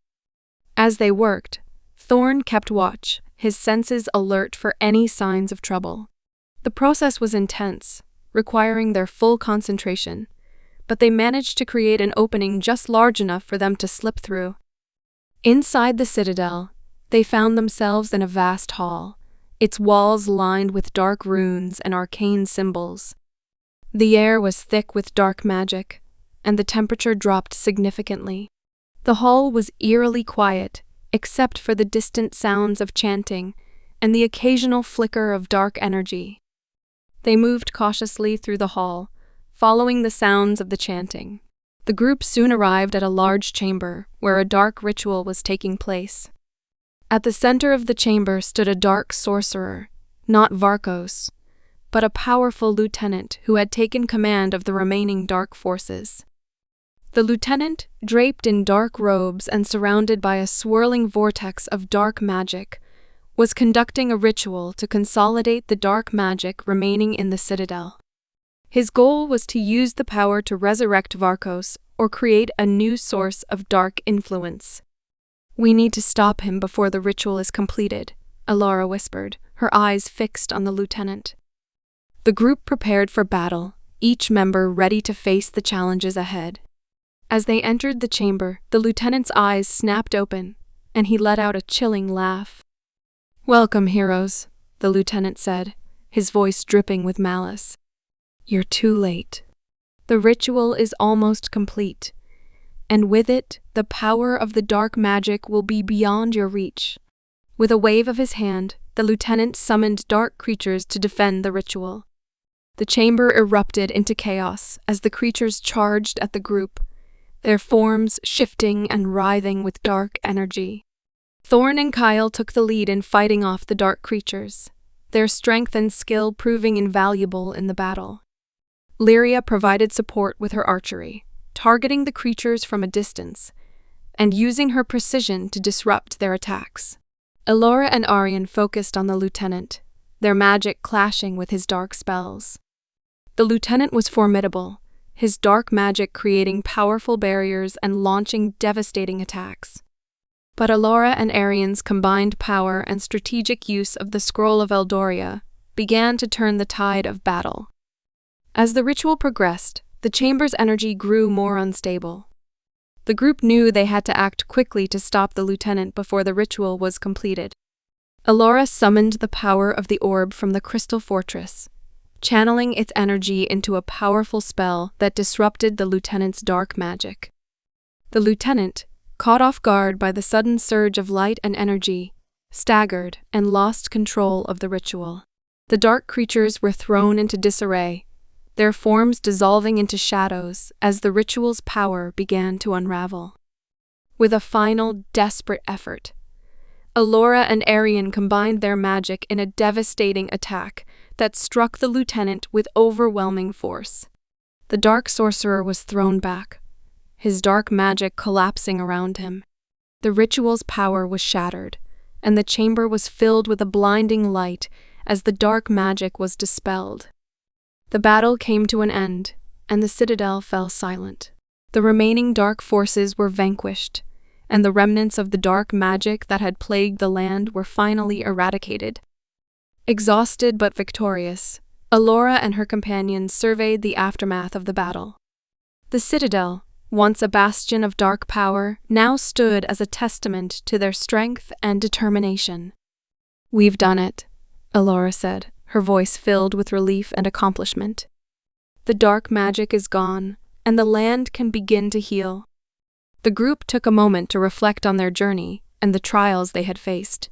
As they worked, Thorn kept watch, his senses alert for any signs of trouble. The process was intense, requiring their full concentration, but they managed to create an opening just large enough for them to slip through. Inside the citadel, they found themselves in a vast hall, its walls lined with dark runes and arcane symbols. The air was thick with dark magic, and the temperature dropped significantly. The hall was eerily quiet, except for the distant sounds of chanting and the occasional flicker of dark energy. They moved cautiously through the hall, following the sounds of the chanting. The group soon arrived at a large chamber where a dark ritual was taking place. At the center of the chamber stood a dark sorcerer, not Varkos, but a powerful lieutenant who had taken command of the remaining dark forces. The lieutenant, draped in dark robes and surrounded by a swirling vortex of dark magic, was conducting a ritual to consolidate the dark magic remaining in the citadel. His goal was to use the power to resurrect Varkos or create a new source of dark influence. "We need to stop him before the ritual is completed," Elara whispered, her eyes fixed on the lieutenant. The group prepared for battle, each member ready to face the challenges ahead. As they entered the chamber, the lieutenant's eyes snapped open, and he let out a chilling laugh. "Welcome, heroes," the lieutenant said, his voice dripping with malice. "You're too late. The ritual is almost complete, and with it, the power of the dark magic will be beyond your reach." With a wave of his hand, the lieutenant summoned dark creatures to defend the ritual. The chamber erupted into chaos as the creatures charged at the group, their forms shifting and writhing with dark energy. Thorn and Kael took the lead in fighting off the dark creatures, their strength and skill proving invaluable in the battle. Elaria provided support with her archery, targeting the creatures from a distance, and using her precision to disrupt their attacks. Elara and Arian focused on the lieutenant, their magic clashing with his dark spells. The lieutenant was formidable, his dark magic creating powerful barriers and launching devastating attacks. But Elara and Arian's combined power and strategic use of the Scroll of Eldoria began to turn the tide of battle. As the ritual progressed, the chamber's energy grew more unstable. The group knew they had to act quickly to stop the lieutenant before the ritual was completed. Elara summoned the power of the orb from the crystal fortress, channeling its energy into a powerful spell that disrupted the lieutenant's dark magic. The lieutenant, caught off guard by the sudden surge of light and energy, staggered and lost control of the ritual. The dark creatures were thrown into disarray, their forms dissolving into shadows as the ritual's power began to unravel. With a final, desperate effort, Elara and Arian combined their magic in a devastating attack that struck the lieutenant with overwhelming force. The dark sorcerer was thrown back, his dark magic collapsing around him. The ritual's power was shattered, and the chamber was filled with a blinding light as the dark magic was dispelled. The battle came to an end, and the citadel fell silent. The remaining dark forces were vanquished, and the remnants of the dark magic that had plagued the land were finally eradicated. Exhausted but victorious, Elara and her companions surveyed the aftermath of the battle. The citadel, once a bastion of dark power, now stood as a testament to their strength and determination. "We've done it," Elara said, her voice filled with relief and accomplishment. "The dark magic is gone, and the land can begin to heal." The group took a moment to reflect on their journey and the trials they had faced.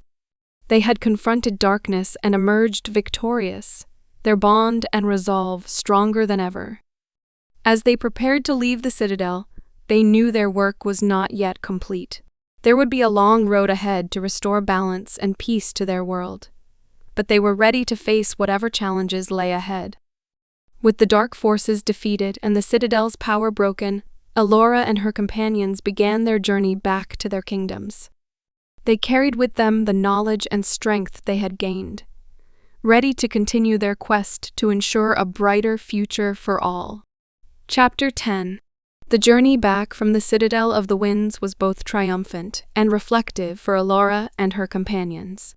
They had confronted darkness and emerged victorious, their bond and resolve stronger than ever. As they prepared to leave the citadel, they knew their work was not yet complete. There would be a long road ahead to restore balance and peace to their world, but they were ready to face whatever challenges lay ahead. With the dark forces defeated and the citadel's power broken, Elara and her companions began their journey back to their kingdoms. They carried with them the knowledge and strength they had gained, ready to continue their quest to ensure a brighter future for all. Chapter 10. The journey back from the Citadel of the Winds was both triumphant and reflective for Elara and her companions.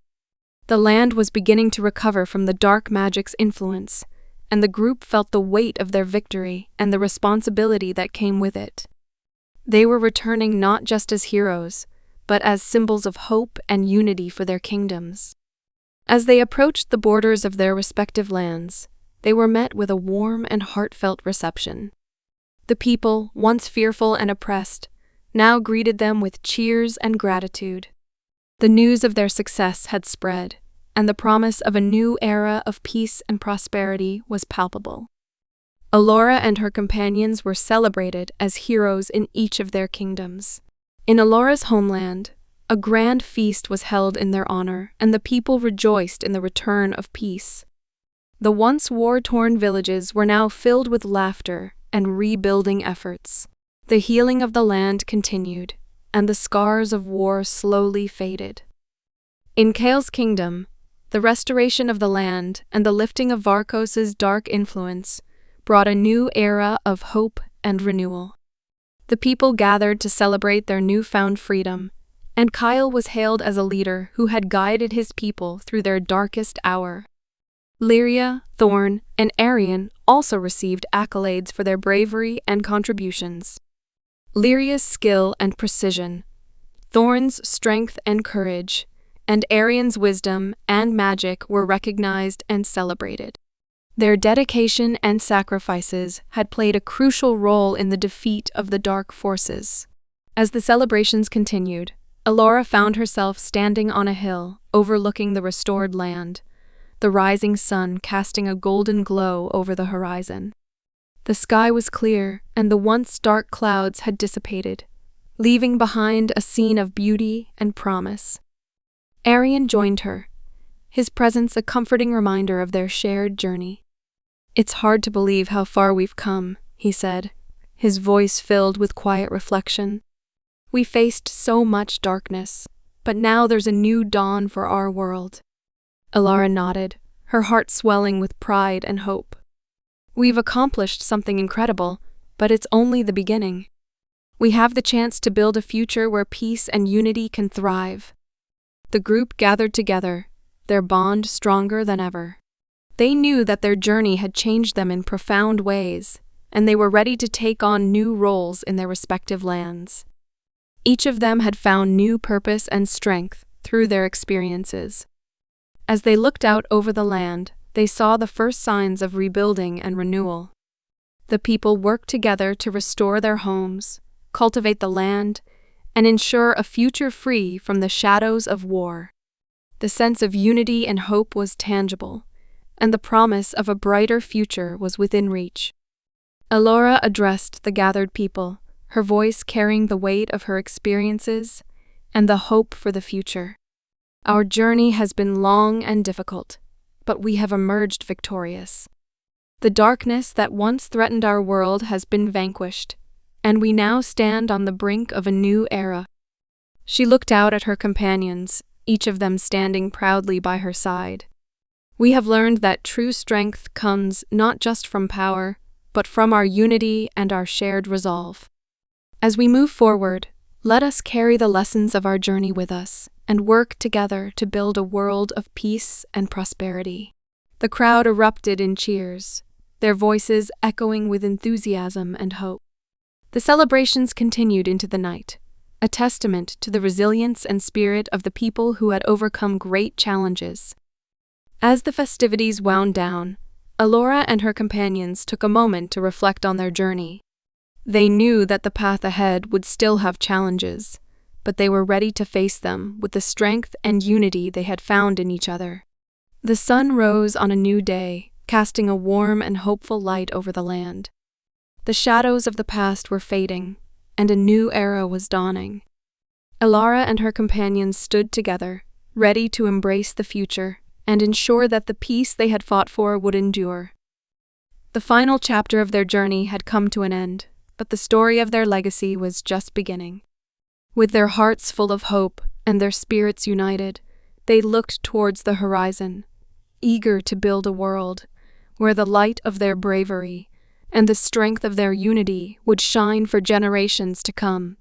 The land was beginning to recover from the dark magic's influence, and the group felt the weight of their victory and the responsibility that came with it. They were returning not just as heroes, but as symbols of hope and unity for their kingdoms. As they approached the borders of their respective lands, they were met with a warm and heartfelt reception. The people, once fearful and oppressed, now greeted them with cheers and gratitude. The news of their success had spread, and the promise of a new era of peace and prosperity was palpable. Elara and her companions were celebrated as heroes in each of their kingdoms. In Elara's homeland, a grand feast was held in their honor, and the people rejoiced in the return of peace. The once war-torn villages were now filled with laughter and rebuilding efforts. The healing of the land continued, and the scars of war slowly faded. In Kael's kingdom, the restoration of the land and the lifting of Varkos' dark influence brought a new era of hope and renewal. The people gathered to celebrate their newfound freedom, and Kael was hailed as a leader who had guided his people through their darkest hour. Elaria, Thorn, and Arian also received accolades for their bravery and contributions. Elaria's skill and precision, Thorn's strength and courage, and Arian's wisdom and magic were recognized and celebrated. Their dedication and sacrifices had played a crucial role in the defeat of the dark forces. As the celebrations continued, Elara found herself standing on a hill overlooking the restored land, the rising sun casting a golden glow over the horizon. The sky was clear, and the once dark clouds had dissipated, leaving behind a scene of beauty and promise. Arian joined her, his presence a comforting reminder of their shared journey. "It's hard to believe how far we've come," he said, his voice filled with quiet reflection. "We faced so much darkness, but now there's a new dawn for our world." Elara nodded, her heart swelling with pride and hope. "We've accomplished something incredible, but it's only the beginning. We have the chance to build a future where peace and unity can thrive." The group gathered together, their bond stronger than ever. They knew that their journey had changed them in profound ways, and they were ready to take on new roles in their respective lands. Each of them had found new purpose and strength through their experiences. As they looked out over the land, they saw the first signs of rebuilding and renewal. The people worked together to restore their homes, cultivate the land, and ensure a future free from the shadows of war. The sense of unity and hope was tangible, and the promise of a brighter future was within reach. Elara addressed the gathered people, her voice carrying the weight of her experiences and the hope for the future. "Our journey has been long and difficult, but we have emerged victorious. The darkness that once threatened our world has been vanquished, and we now stand on the brink of a new era." She looked out at her companions, each of them standing proudly by her side. "We have learned that true strength comes not just from power, but from our unity and our shared resolve. As we move forward, let us carry the lessons of our journey with us and work together to build a world of peace and prosperity." The crowd erupted in cheers, their voices echoing with enthusiasm and hope. The celebrations continued into the night, a testament to the resilience and spirit of the people who had overcome great challenges. As the festivities wound down, Elara and her companions took a moment to reflect on their journey. They knew that the path ahead would still have challenges, but they were ready to face them with the strength and unity they had found in each other. The sun rose on a new day, casting a warm and hopeful light over the land. The shadows of the past were fading, and a new era was dawning. Elara and her companions stood together, ready to embrace the future and ensure that the peace they had fought for would endure. The final chapter of their journey had come to an end, but the story of their legacy was just beginning. With their hearts full of hope and their spirits united, they looked towards the horizon, eager to build a world where the light of their bravery and the strength of their unity would shine for generations to come.